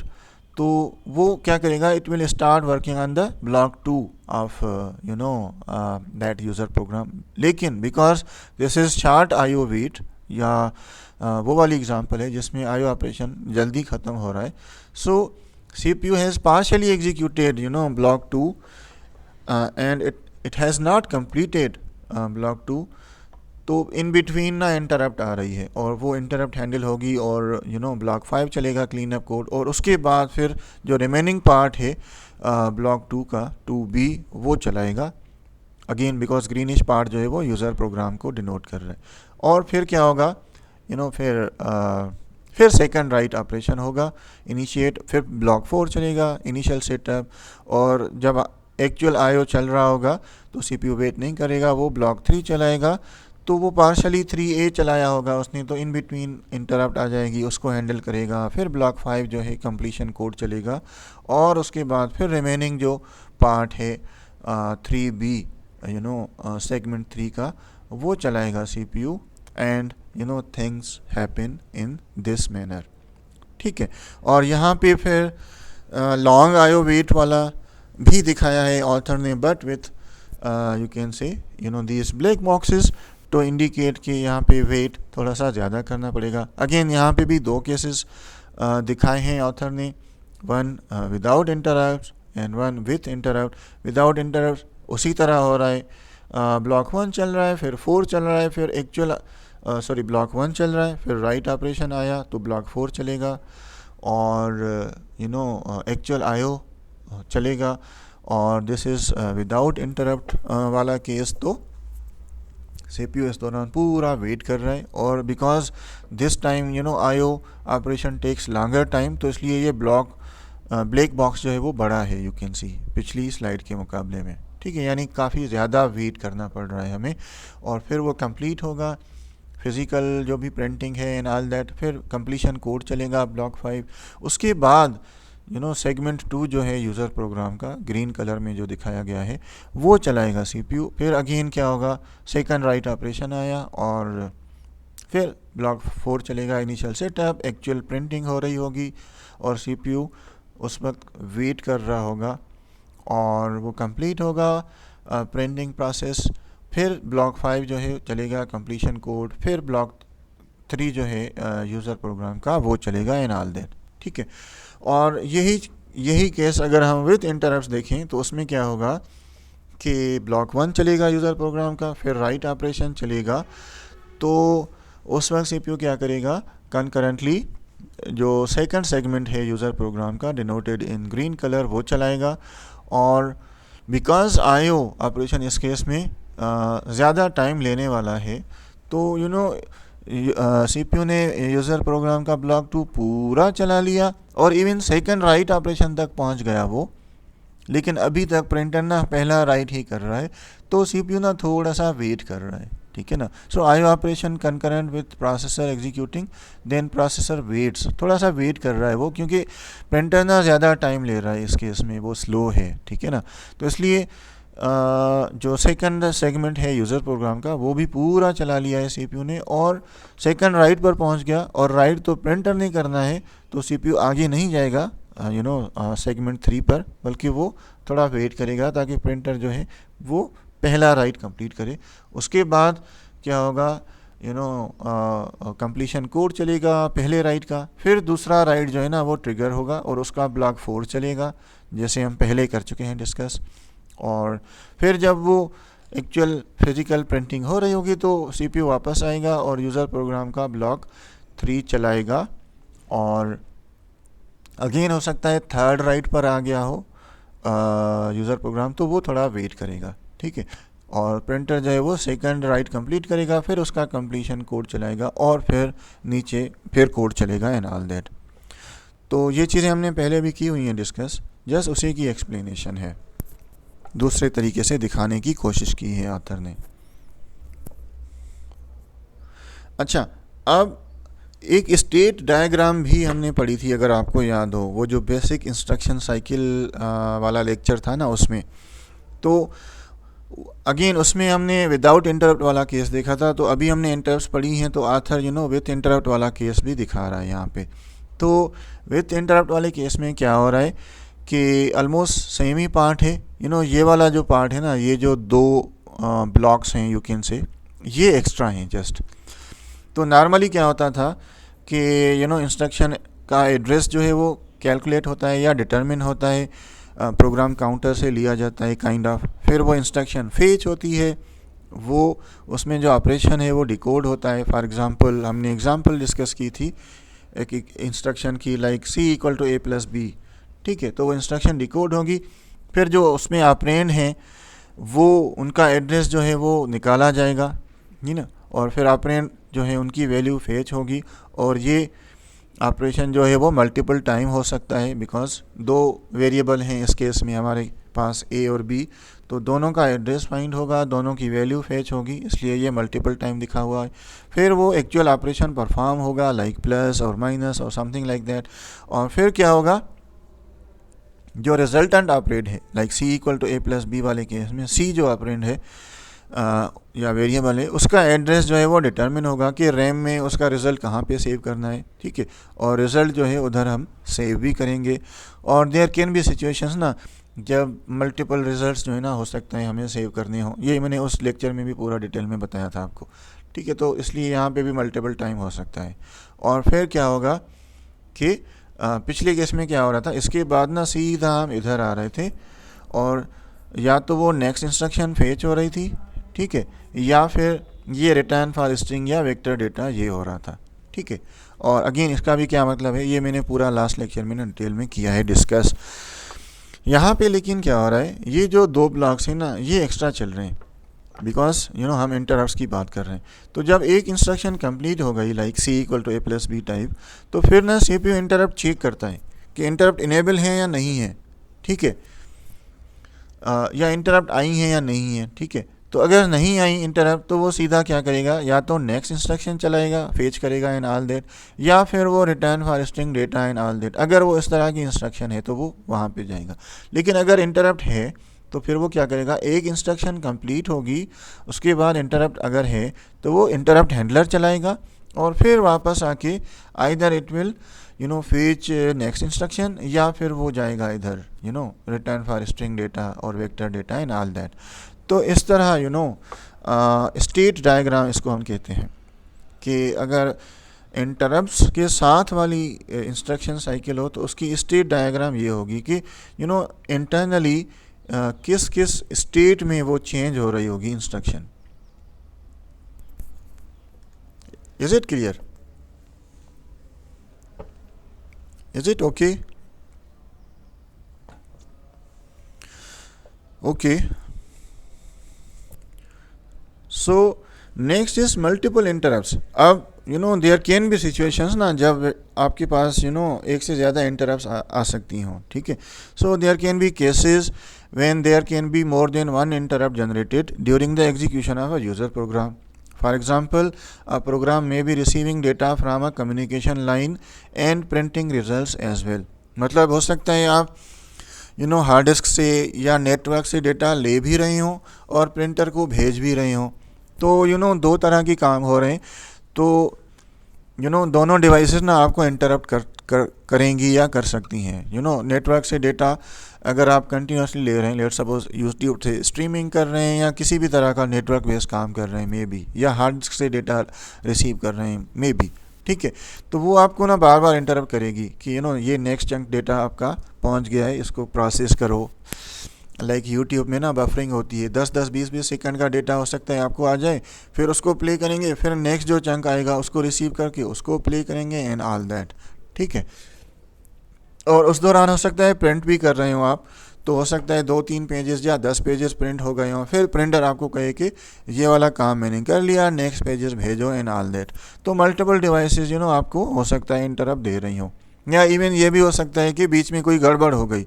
तो वो क्या करेगा, it will start working on the block 2 of that user program. लेकिन because this is short IO wait, या वो वाली एग्जांपल है जिसमें आईओ ऑपरेशन जल्दी ख़त्म हो रहा है, सो CPU has partially executed block 2 and it has not completed block 2। तो इन बिटवीन ना इंटरप्ट आ रही है और वो इंटरप्ट हैंडल होगी और ब्लॉक 5 चलेगा क्लीन अप कोड, और उसके बाद फिर जो रिमेनिंग पार्ट है ब्लॉक 2 का 2B वो चलाएगा अगेन, बिकॉज ग्रीनिश पार्ट जो है वो यूज़र प्रोग्राम को डिनोट कर रहा है। और फिर क्या होगा, फिर सेकंड राइट ऑपरेशन होगा, इनिशिएट, फिर ब्लॉक 4 चलेगा, इनिशियल सेटअप, और जब एक्चुअल आईओ चल रहा होगा तो सीपीयू वेट नहीं करेगा, वो ब्लॉक 3 चलाएगा। तो वो पार्शली 3A चलाया होगा उसने, तो इन बिटवीन इंटरप्ट आ जाएगी, उसको हैंडल करेगा। फिर ब्लॉक 5 जो है कंप्लीशन कोड चलेगा, और उसके बाद फिर रिमेनिंग जो पार्ट है 3B सेगमेंट 3 का वो चलाएगा CPU, and things happen in this manner. ठीक है, और यहाँ पे फिर लॉन्ग आईओ वेट वाला भी दिखाया है ऑथर ने, but with you can say these black boxes to indicate कि यहाँ पे वेट थोड़ा सा ज़्यादा करना पड़ेगा। अगेन यहाँ पे भी 2 केसेस दिखाए हैं ऑथर ने, one without interrupt and one with interrupt. Without interrupt उसी तरह हो रहा है, ब्लॉक 1 चल रहा है, फिर 4 चल रहा है, फिर एक्चुअल ब्लॉक 1 चल रहा है, फिर राइट ऑपरेशन आया तो ब्लॉक 4 चलेगा, और एक्चुअल आईओ चलेगा। और दिस इज़ विदाउट इंटरप्ट वाला केस, तो सीपीयू इस दौरान पूरा वेट कर रहा है, और because this time IO operation takes longer time, तो इसलिए ये ब्लैक बॉक्स जो है वो बड़ा है, यू कैन सी पिछली स्लाइड के मुकाबले में। ठीक है, यानी काफ़ी ज़्यादा वेट करना पड़ रहा है हमें। और फिर वो कंप्लीट होगा, फिज़िकल जो भी प्रिंटिंग है एंड ऑल दैट, फिर कंप्लीशन कोड चलेगा ब्लॉक 5। उसके बाद सेगमेंट 2 जो है यूज़र प्रोग्राम का ग्रीन कलर में जो दिखाया गया है वो चलाएगा सीपीयू। फिर अगेन क्या होगा, सेकंड राइट ऑपरेशन आया, और फिर ब्लॉक 4 चलेगा, इनिशियल सेटअप, एक्चुअल प्रिंटिंग हो रही होगी, और सीपीयू उस वक्त वेट कर रहा होगा, और वो कंप्लीट होगा प्रिंटिंग प्रोसेस। फिर ब्लॉक 5 जो है चलेगा कंप्लीशन कोड, फिर ब्लॉक 3 जो है यूज़र प्रोग्राम का वो चलेगा एंड ऑल दैट। ठीक है, और यही केस अगर हम विद इंटरप्ट्स देखें तो उसमें क्या होगा कि ब्लॉक 1 चलेगा यूज़र प्रोग्राम का, फिर राइट ऑपरेशन चलेगा, तो उस वक्त सीपीयू क्या करेगा, कंकरेंटली जो सेकंड सेगमेंट है यूज़र प्रोग्राम का डिनोटेड इन ग्रीन कलर वो चलाएगा। और बिकॉज आईओ ऑपरेशन इस केस में ज़्यादा टाइम लेने वाला है, तो सीपीयू ने यूज़र प्रोग्राम का ब्लॉक 2 पूरा चला लिया, और इवन सेकंड राइट ऑपरेशन तक पहुंच गया वो, लेकिन अभी तक प्रिंटर ना पहला राइट ही कर रहा है, तो सीपीयू ना थोड़ा सा वेट कर रहा है। ठीक है ना, so IO operation concurrent with processor executing, then processor waits, थोड़ा सा वेट कर रहा है वो, क्योंकि प्रिंटर ना ज़्यादा टाइम ले रहा है इस केस में, वो स्लो है। ठीक है ना, तो इसलिए जो सेकंड सेगमेंट है यूज़र प्रोग्राम का वो भी पूरा चला लिया है सीपीयू ने, और सेकंड राइट पर पहुंच गया, और राइट तो प्रिंटर नहीं करना है, तो सीपीयू आगे नहीं जाएगा सेगमेंट 3 पर, बल्कि वो थोड़ा वेट करेगा ताकि प्रिंटर जो है वो पहला राइट कंप्लीट करे। उसके बाद क्या होगा, कंप्लीशन कोड चलेगा पहले राइट का, फिर दूसरा राइट जो है ना वो ट्रिगर होगा, और उसका ब्लॉक 4 चलेगा, जैसे हम पहले कर चुके हैं डिस्कस। और फिर जब वो एक्चुअल फिजिकल प्रिंटिंग हो रही होगी तो CPU वापस आएगा और यूज़र प्रोग्राम का ब्लॉक 3 चलाएगा। और अगेन हो सकता है थर्ड राइट पर आ गया हो यूज़र प्रोग्राम, तो वो थोड़ा वेट करेगा, ठीक है। और प्रिंटर जो है वो सेकंड राइट कंप्लीट करेगा, फिर उसका कंप्लीशन कोड चलाएगा और फिर नीचे फिर कोड चलेगा एंड ऑल दैट। तो ये चीज़ें हमने पहले भी की हुई हैं डिस्कस, जस्ट उसी की एक्सप्लेनेशन है, दूसरे तरीके से दिखाने की कोशिश की है ऑथर ने। अच्छा, अब एक स्टेट डायग्राम भी हमने पढ़ी थी, अगर आपको याद हो, वो जो बेसिक इंस्ट्रक्शन साइकिल वाला लेक्चर था ना, उसमें तो अगेन उसमें हमने विदाउट इंटरप्ट वाला केस देखा था। तो अभी हमने इंटरप्ट्स पढ़ी हैं, तो आथर विथ इंटरप्ट वाला केस भी दिखा रहा है यहाँ पे। तो विथ इंटरप्ट वाले केस में क्या हो रहा है कि ऑलमोस्ट सेम ही पार्ट है। ये वाला जो पार्ट है ना, ये जो दो ब्लॉक्स हैं यू कैन से, ये एक्स्ट्रा हैं जस्ट। तो नॉर्मली क्या होता था कि इंस्ट्रक्शन का एड्रेस जो है वो कैलकुलेट होता है या डिटरमिन होता है, प्रोग्राम काउंटर से लिया जाता है काइंड ऑफ, फिर वो इंस्ट्रक्शन फेच होती है, वो उसमें जो ऑपरेशन है वो डिकोड होता है। फॉर एग्जांपल हमने एग्जांपल डिस्कस की थी एक इंस्ट्रक्शन की, लाइक C=A+B, ठीक है। तो वो इंस्ट्रक्शन डिकोड होगी, फिर जो उसमें ऑपरेंड हैं वो उनका एड्रेस जो है वो निकाला जाएगा, है ना, और फिर ऑपरेंड जो है उनकी वैल्यू फेच होगी। और ये ऑपरेशन जो है वो मल्टीपल टाइम हो सकता है, बिकॉज दो वेरिएबल हैं इस केस में हमारे पास A और B, तो दोनों का एड्रेस फाइंड होगा, दोनों की वैल्यू फेच होगी, इसलिए ये मल्टीपल टाइम लिखा हुआ है। फिर वो एक्चुअल ऑपरेशन परफॉर्म होगा, लाइक प्लस और माइनस और समथिंग लाइक दैट। और फिर क्या होगा, जो रिजल्टेंट ऑपरेंड है, लाइक C=A+B वाले केस में C जो ऑपरेंड है या वेरिएबल है, उसका एड्रेस जो है वो डिटरमिन होगा कि रैम में उसका रिज़ल्ट कहाँ पे सेव करना है, ठीक है। और रिज़ल्ट जो है उधर हम सेव भी करेंगे। और देयर कैन बी सिचुएशंस ना, जब मल्टीपल रिज़ल्ट्स जो है ना हो सकता है हमें सेव करने हो, ये मैंने उस लेक्चर में भी पूरा डिटेल में बताया था आपको, ठीक है। तो इसलिए यहाँ पे भी मल्टीपल टाइम हो सकता है। और फिर क्या होगा कि पिछले केस में क्या हो रहा था, इसके बाद ना सीधा हम इधर आ रहे थे और या तो वो नेक्स्ट इंस्ट्रक्शन फेच हो रही थी, ठीक है, या फिर ये रिटर्न फॉर स्ट्रिंग या वेक्टर डेटा ये हो रहा था, ठीक है। और अगेन इसका भी क्या मतलब है, ये मैंने पूरा लास्ट लेक्चर में डिटेल में किया है डिस्कस। यहाँ पे लेकिन क्या हो रहा है, ये जो दो ब्लॉक्स हैं ना ये एक्स्ट्रा चल रहे हैं, बिकॉज हम इंटरप्ट्स की बात कर रहे हैं। तो जब एक इंस्ट्रक्शन कंप्लीट हो गई, लाइक C=A+B टाइप, तो फिर ना CPU इंटरप्ट चेक करता है कि इंटरप्ट इनेबल है या नहीं है, ठीक है, या इंटरप्ट आई हैं या नहीं है, ठीक है। तो अगर नहीं आई इंटरप्ट तो वो सीधा क्या करेगा, या तो नेक्स्ट इंस्ट्रक्शन चलाएगा, फेच करेगा एंड ऑल दैट, या फिर वो return for string data and all that. अगर वो इस तरह की इंस्ट्रक्शन है तो वो वहाँ पे जाएगा। लेकिन अगर इंटरप्ट है तो फिर वो क्या करेगा, एक इंस्ट्रक्शन कंप्लीट होगी, उसके बाद इंटरप्ट अगर है तो वो इंटरप्ट हैंडलर चलाएगा और फिर वापस आके either it will fetch next instruction, या फिर वो जाएगा इधर रिटर्न फॉर स्ट्रिंग डेटा और vector data and all that. तो इस तरह स्टेट डायग्राम इसको हम कहते हैं कि अगर इंटरप्ट्स के साथ वाली इंस्ट्रक्शन साइकिल हो तो उसकी स्टेट डायग्राम ये होगी कि इंटरनली किस किस स्टेट में वो चेंज हो रही होगी instruction. Is it clear? Is it okay? Okay. So next is multiple interrupts. अब there can be situations ना जब आपके पास एक से ज़्यादा interrupts आ सकती हों, ठीक है। So there can be cases when there can be more than one interrupt generated during the execution of a user program. For example, a program may be receiving data from a communication line and printing results as well. मतलब हो सकता है आप हार्ड डिस्क से या नेटवर्क से डेटा ले भी रहे हों और प्रिंटर को भेज भी रहे हों। तो दो तरह के काम हो रहे हैं। तो दोनों डिवाइसेस ना आपको इंटरप्ट करेंगी या कर सकती हैं। नेटवर्क से डेटा अगर आप कंटिन्यूसली ले रहे हैं, लेट्स सपोज यूट्यूब से स्ट्रीमिंग कर रहे हैं या किसी भी तरह का नेटवर्क बेस्ड काम कर रहे हैं मे बी, या हार्ड डिस्क से डेटा रिसीव कर रहे हैं मे बी, ठीक है। तो वो आपको ना बार बार इंटरप्ट करेगी कि ये नेक्स्ट चंक डेटा आपका पहुंच गया है, इसको प्रोसेस करो लाइक यूट्यूब में ना बफरिंग होती है, 10-10 20-20 सेकंड का डेटा हो सकता है आपको आ जाए, फिर उसको प्ले करेंगे, फिर नेक्स्ट जो चंक आएगा उसको रिसीव करके उसको प्ले करेंगे एंड ऑल दैट, ठीक है। और उस दौरान हो सकता है प्रिंट भी कर रहे हो आप, तो हो सकता है 2-3 पेजेस या 10 पेजेस प्रिंट हो गए हों, फिर प्रिंटर आपको कहे कि ये वाला काम मैंने कर लिया, नेक्स्ट पेजेस भेजो एंड ऑल दैट। तो मल्टीपल डिवाइसेस आपको हो सकता है इंटरप्ट दे रही हो, या इवन ये भी हो सकता है कि बीच में कोई गड़बड़ हो गई।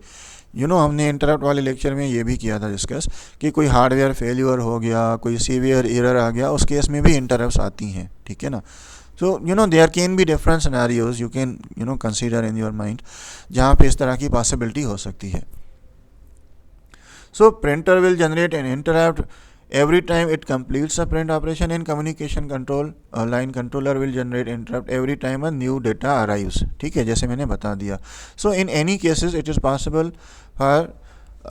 हमने इंटरप्ट वाले लेक्चर में ये भी किया था डिस्कस कि कोई हार्डवेयर फेल्यूर हो गया, कोई सीवियर एरर आ गया, उस केस में भी इंटरप्ट्स आती हैं, ठीक है ना। So there can be different scenarios you can consider in your mind, जहाँ पे इस तरह की पॉसिबिलिटी हो सकती है। So printer will generate an interrupt every time it completes a print operation in communication control. Line controller will generate interrupt every time a new data arrives. ठीक है, जैसे मैंने बता दिया. So in any cases it is possible for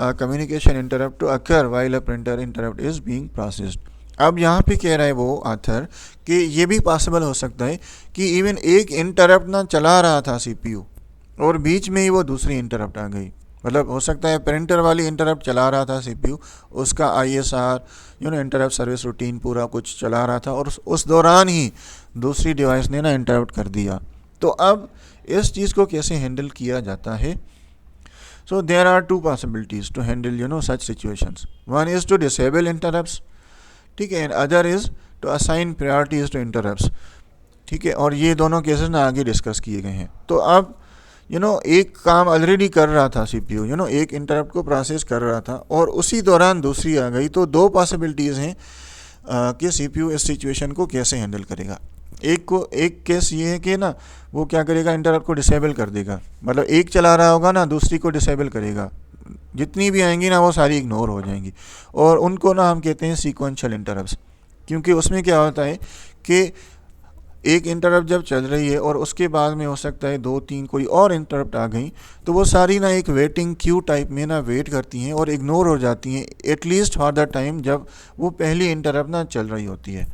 a communication interrupt to occur while a printer interrupt is being processed. अब यहाँ पे कह रहा है वो ऑथर कि ये भी पॉसिबल हो सकता है कि इवन एक इंटरप्ट ना चला रहा था सीपीयू और बीच में ही वो दूसरी इंटरप्ट आ गई। मतलब हो सकता है प्रिंटर वाली इंटरप्ट चला रहा था सीपीयू, उसका आईएसआर इंटरप्ट सर्विस रूटीन पूरा कुछ चला रहा था, और उस दौरान ही दूसरी डिवाइस ने ना इंटरप्ट कर दिया। तो अब इस चीज़ को कैसे हैंडल किया जाता है? So there are two possibilities to handle such situations. One is to disable interrupts, ठीक है, and other is to assign priorities to interrupts, ठीक है। और ये दोनों केसेस ना आगे डिस्कस किए गए हैं। तो अब एक काम ऑलरेडी कर रहा था सीपीयू, एक इंटरप्ट को प्रोसेस कर रहा था और उसी दौरान दूसरी आ गई। तो दो पॉसिबिलिटीज़ हैं कि सीपीयू इस सिचुएशन को कैसे हैंडल करेगा। एक केस ये है कि ना वो क्या करेगा, इंटरप्ट को डिसेबल कर देगा। मतलब एक चला रहा होगा ना, दूसरी को डिसेबल करेगा, जितनी भी आएंगी ना वो सारी इग्नोर हो जाएंगी, और उनको ना हम कहते हैं सीक्वेंशियल इंटरप्ट्स। क्योंकि उसमें क्या होता है कि एक इंटरप्ट जब चल रही है और उसके बाद में हो सकता है 2-3 कोई और इंटरप्ट आ गई, तो वो सारी ना एक वेटिंग क्यू टाइप में ना वेट करती हैं और इग्नोर हो जाती हैं, एटलीस्ट फॉर द टाइम जब वो पहली इंटरप्ट ना चल रही होती है।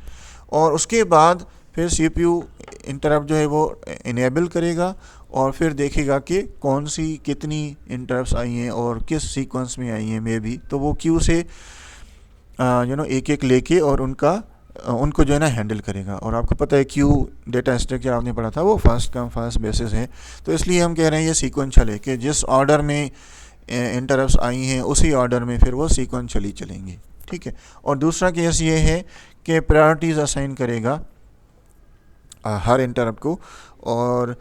और उसके बाद फिर सीपीयू इंटरप्ट जो है वो इनेबल करेगा और फिर देखेगा कि कौन सी कितनी इंटरप्ट्स आई हैं और किस सीक्वेंस में आई हैं मे बी। तो वो क्यू से एक एक लेके और उनको जो है ना हैंडल करेगा। और आपको पता है क्यू डेटा स्ट्रक्चर आपने पढ़ा था, वो फर्स्ट कम फर्स्ट बेसिस है। तो इसलिए हम कह रहे हैं ये सीक्वेंशियल है कि जिस ऑर्डर में इंटरप्ट्स आई हैं उसी ऑर्डर में फिर वो सीक्वेंशियली चलेंगी, ठीक है। और दूसरा केस ये है कि प्रायोरिटीज़ असाइन करेगा हर इंटरप्ट को और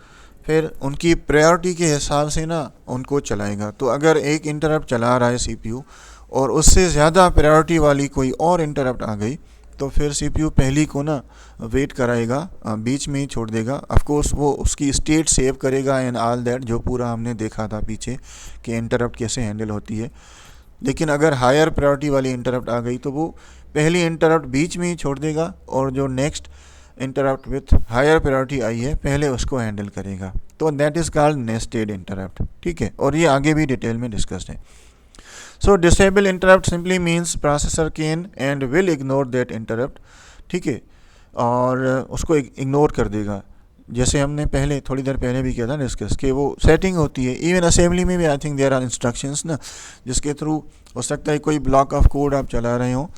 फिर उनकी प्रायोरिटी के हिसाब से ना उनको चलाएगा। तो अगर एक इंटरप्ट चला रहा है सीपीयू और उससे ज़्यादा प्रायोरिटी वाली कोई और इंटरप्ट आ गई, तो फिर सीपीयू पहली को ना वेट कराएगा, बीच में ही छोड़ देगा। ऑफ कोर्स वो उसकी स्टेट सेव करेगा एंड ऑल दैट, जो पूरा हमने देखा था पीछे कि इंटरप्ट कैसे हैंडल होती है। लेकिन अगर हायर प्रायोरिटी वाली इंटरप्ट आ गई तो वो पहली इंटरप्ट बीच में ही छोड़ देगा और जो next interrupt with higher priority आई है पहले उसको हैंडल करेगा। तो that is called nested interrupt, ठीक है। और ये आगे भी डिटेल में डिस्कस्ड है। So disable interrupt simply means processor can and will ignore that interrupt, ठीक है, और उसको इग्नोर कर देगा। जैसे हमने पहले थोड़ी देर पहले भी किया था डिस्कस कि वो सेटिंग होती है, इवन असेंबली में भी I think there are instructions ना, जिसके थ्रू हो सकता है कोई ब्लॉक ऑफ कोड आप चला रहे हो,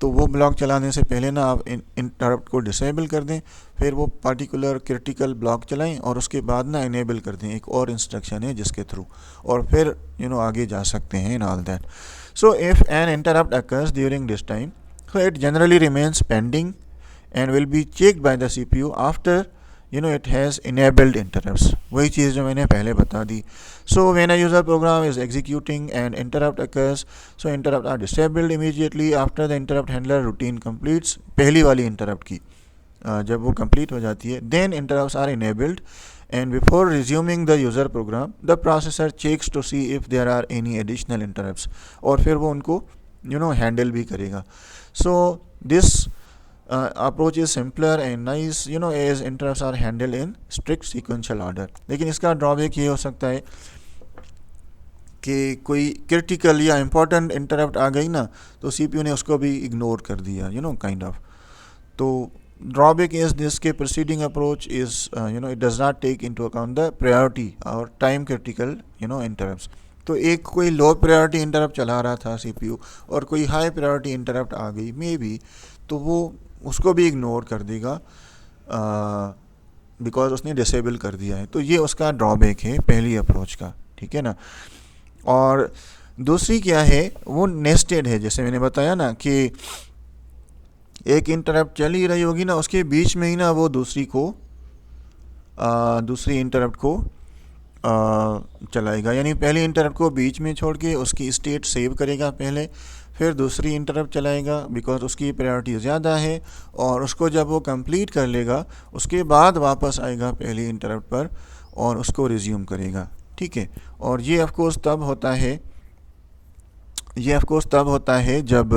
तो वो ब्लॉक चलाने से पहले ना आप इंटरप्ट को डिसेबल कर दें, फिर वो पार्टिकुलर क्रिटिकल ब्लॉक चलाएं और उसके बाद ना इनेबल कर दें। एक और इंस्ट्रक्शन है जिसके थ्रू और फिर आगे जा सकते हैं in all that. So if an interrupt occurs during this time, so it generally remains pending and will be checked by the CPU after it has enabled interrupts। वही चीज़ जो मैंने पहले बता दी। So when a user program is executing and interrupt occurs, so interrupt are disabled immediately after the interrupt handler routine completes। पहली वाली interrupt की जब वो complete हो जाती है, then interrupts are enabled and before resuming the user program the processor checks to see if there are any additional interrupts और फिर वो उनको handle भी करेगा। So this approach is simpler and nice as interrupts are handled in strict sequential order। लेकिन इसका ड्रॉबैक ये हो सकता है कि कोई क्रिटिकल या इम्पोर्टेंट इंटरप्ट आ गई ना, तो सीपीयू ने उसको भी इग्नोर कर दिया काइंड ऑफ। तो ड्रॉबैक इज दिस के proceeding approach is it does not take into account the priority और टाइम क्रिटिकल इंटरप्ट्स। तो एक कोई लो प्रायोरिटी इंटरप्ट चला रहा था सीपीयू और कोई हाई प्रायोरिटी इंटरप्ट आ गई मे बी, तो वो उसको भी इग्नोर कर देगा बिकॉज उसने डिसेबल कर दिया है। तो ये उसका ड्रॉबैक है पहली अप्रोच का, ठीक है ना। और दूसरी क्या है, वो नेस्टेड है। जैसे मैंने बताया ना कि एक इंटरप्ट चल ही रही होगी ना, उसके बीच में ही ना वो दूसरी इंटरप्ट को चलाएगा, यानी पहली इंटरप्ट को बीच में छोड़ के उसकी स्टेट सेव करेगा पहले, फिर दूसरी इंटरप्ट चलाएगा बिकॉज उसकी प्रायोरिटी ज़्यादा है, और उसको जब वो कंप्लीट कर लेगा उसके बाद वापस आएगा पहली इंटरप्ट पर और उसको रिज्यूम करेगा, ठीक है। और ये ऑफ कोर्स तब होता है जब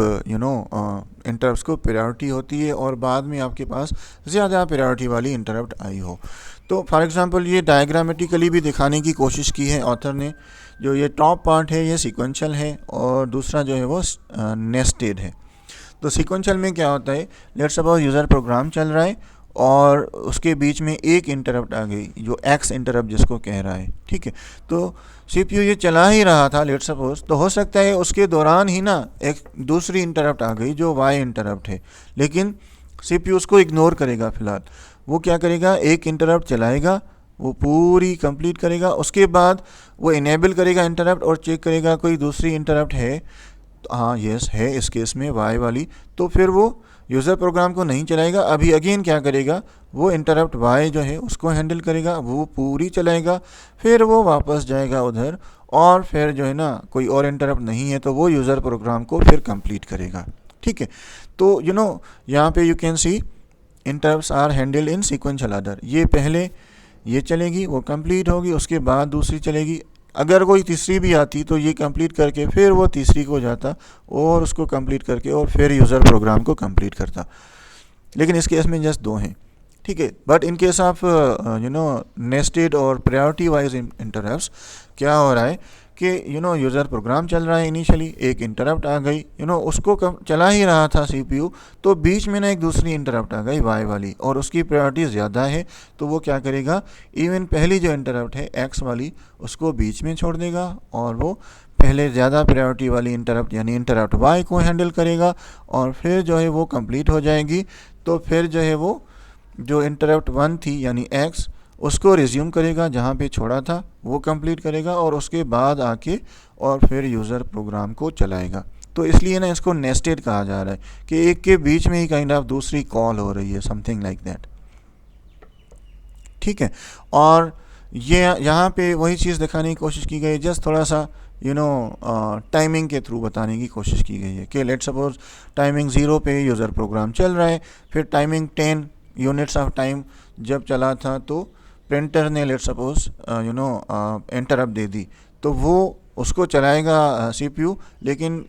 इंटरप्ट्स को प्रायोरिटी होती है और बाद में आपके पास ज़्यादा प्रायोरिटी वाली इंटरप्ट आई हो। तो फॉर एग्जांपल ये डायग्रामेटिकली भी दिखाने की कोशिश की है ऑथर ने। जो ये टॉप पार्ट है ये सीक्वेंशियल है और दूसरा जो है वो नेस्टेड है। तो सीक्वेंशियल में क्या होता है, लेट्स सपोज यूज़र प्रोग्राम चल रहा है और उसके बीच में एक इंटरप्ट आ गई जो एक्स इंटरप्ट जिसको कह रहा है, ठीक है। तो सीपीयू ये चला ही रहा था लेट्स सपोज, तो हो सकता है उसके दौरान ही ना एक दूसरी इंटरप्ट आ गई जो वाई इंटरप्ट है, लेकिन सीपीयू उसको इग्नोर करेगा फ़िलहाल। वो क्या करेगा, एक इंटरप्ट चलाएगा, वो पूरी कंप्लीट करेगा, उसके बाद वो इनेबल करेगा इंटरप्ट और चेक करेगा कोई दूसरी इंटरप्ट है, तो हाँ यस है इस केस में वाई वाली, तो फिर वो यूज़र प्रोग्राम को नहीं चलाएगा। अभी अगेन क्या करेगा, वो इंटरप्ट वाई जो है उसको हैंडल करेगा, वो पूरी चलाएगा, फिर वो वापस जाएगा उधर और फिर जो है ना कोई और इंटरप्ट नहीं है तो वो यूज़र प्रोग्राम को फिर कंप्लीट करेगा, ठीक है। तो यहाँ पे you can see interrupts are handled in sequential order. ये पहले ये चलेगी, वो कंप्लीट होगी, उसके बाद दूसरी चलेगी, अगर कोई तीसरी भी आती तो ये कंप्लीट करके फिर वो तीसरी को जाता और उसको कंप्लीट करके और फिर यूज़र प्रोग्राम को कंप्लीट करता। लेकिन इस केस में जस्ट दो हैं, ठीक है। But in case of nested और प्रायोरिटी वाइज इंटरप्ट्स क्या हो रहा है कि यूज़र प्रोग्राम चल रहा है, इनिशियली एक इंटरप्ट आ गई, उसको चला ही रहा था सीपीयू, तो बीच में ना एक दूसरी इंटरप्ट आ गई वाई वाली और उसकी प्रायोरिटी ज़्यादा है, तो वो क्या करेगा, इवन पहली जो इंटरप्ट है एक्स वाली उसको बीच में छोड़ देगा और वो पहले ज़्यादा प्रायोरिटी वाली इंटरप्ट यानी इंटरप्ट वाई को हैंडल करेगा और फिर जो है वो कंप्लीट हो जाएगी। तो फिर जो है वो जो इंटरप्ट वन थी यानी एक्स उसको रिज्यूम करेगा जहाँ पे छोड़ा था, वो कंप्लीट करेगा और उसके बाद आके और फिर यूज़र प्रोग्राम को चलाएगा। तो इसलिए ना इसको नेस्टेड कहा जा रहा है कि एक के बीच में ही काइंड ऑफ दूसरी कॉल हो रही है, समथिंग लाइक दैट, ठीक है। और ये यहाँ पे वही चीज़ दिखाने की कोशिश की गई, जस्ट थोड़ा सा टाइमिंग के थ्रू बताने की कोशिश की गई है कि लेट्स सपोज टाइमिंग 0 पे यूज़र प्रोग्राम चल रहा है, फिर टाइमिंग 10 यूनिट्स ऑफ टाइम जब चला था तो प्रिंटर ने लेट्स सपोज इंटरप्ट दे दी, तो वो उसको चलाएगा सीपीयू, लेकिन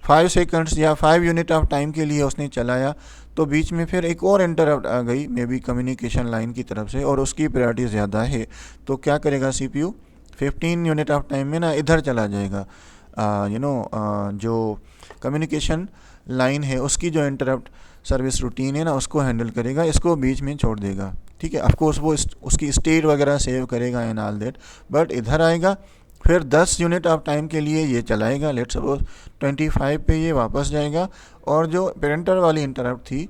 5 सेकंड्स या 5 यूनिट ऑफ टाइम के लिए उसने चलाया, तो बीच में फिर एक और इंटरप्ट आ गई मे बी कम्युनिकेशन लाइन की तरफ से और उसकी प्रायोरिटी ज़्यादा है, तो क्या करेगा सीपीयू 15 यूनिट ऑफ टाइम में ना इधर चला जाएगा, जो कम्युनिकेशन लाइन है उसकी जो इंटरप्ट सर्विस रूटीन है ना उसको हैंडल करेगा, इसको बीच में छोड़ देगा, ठीक है। ऑफकोर्स वो उसकी स्टेट वगैरह सेव करेगा एंड ऑल दैट, बट इधर आएगा फिर 10 यूनिट ऑफ टाइम के लिए ये चलाएगा, लेट्स सपोज 25 पे ये वापस जाएगा और जो पेरेंटर वाली इंटरप्ट थी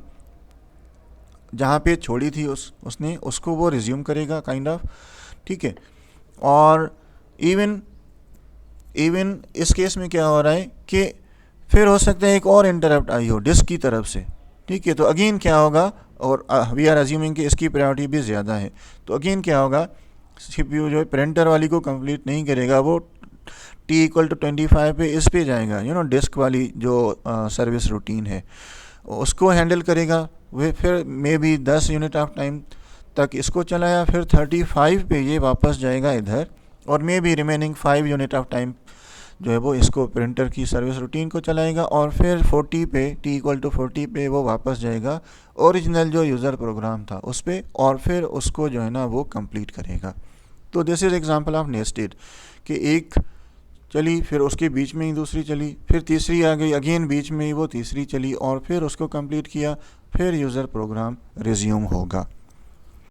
जहाँ पे छोड़ी थी उसने उसको वो रिज्यूम करेगा काइंड ऑफ, ठीक है। और इवन इस केस में क्या हो रहा है कि फिर हो सकता है एक और इंटरप्ट आई हो डिस्क की तरफ से, ठीक है। तो अगेन क्या होगा, और वी आर अज्यूमिंग कि इसकी प्रायोरिटी भी ज़्यादा है, तो अगेन क्या होगा, सीपीयू जो है प्रिंटर वाली को कंप्लीट नहीं करेगा, वो t=25 पे इस पे जाएगा, डिस्क वाली जो सर्विस रूटीन है उसको हैंडल करेगा, वे फिर may be 10 unit of time तक इसको चलाया, फिर 35 पे ये वापस जाएगा इधर और may be remaining 5 unit of time जो है वो इसको प्रिंटर की सर्विस रूटीन को चलाएगा और फिर 40 पे t=40 पे वो वापस जाएगा ओरिजिनल जो यूज़र प्रोग्राम था उस पर और फिर उसको जो है ना वो कंप्लीट करेगा। तो this is example of nested कि एक चली फिर उसके बीच में ही दूसरी चली, फिर तीसरी आ गई, अगेन बीच में ही वो तीसरी चली और फिर उसको कंप्लीट किया, फिर यूज़र प्रोग्राम रिज्यूम होगा।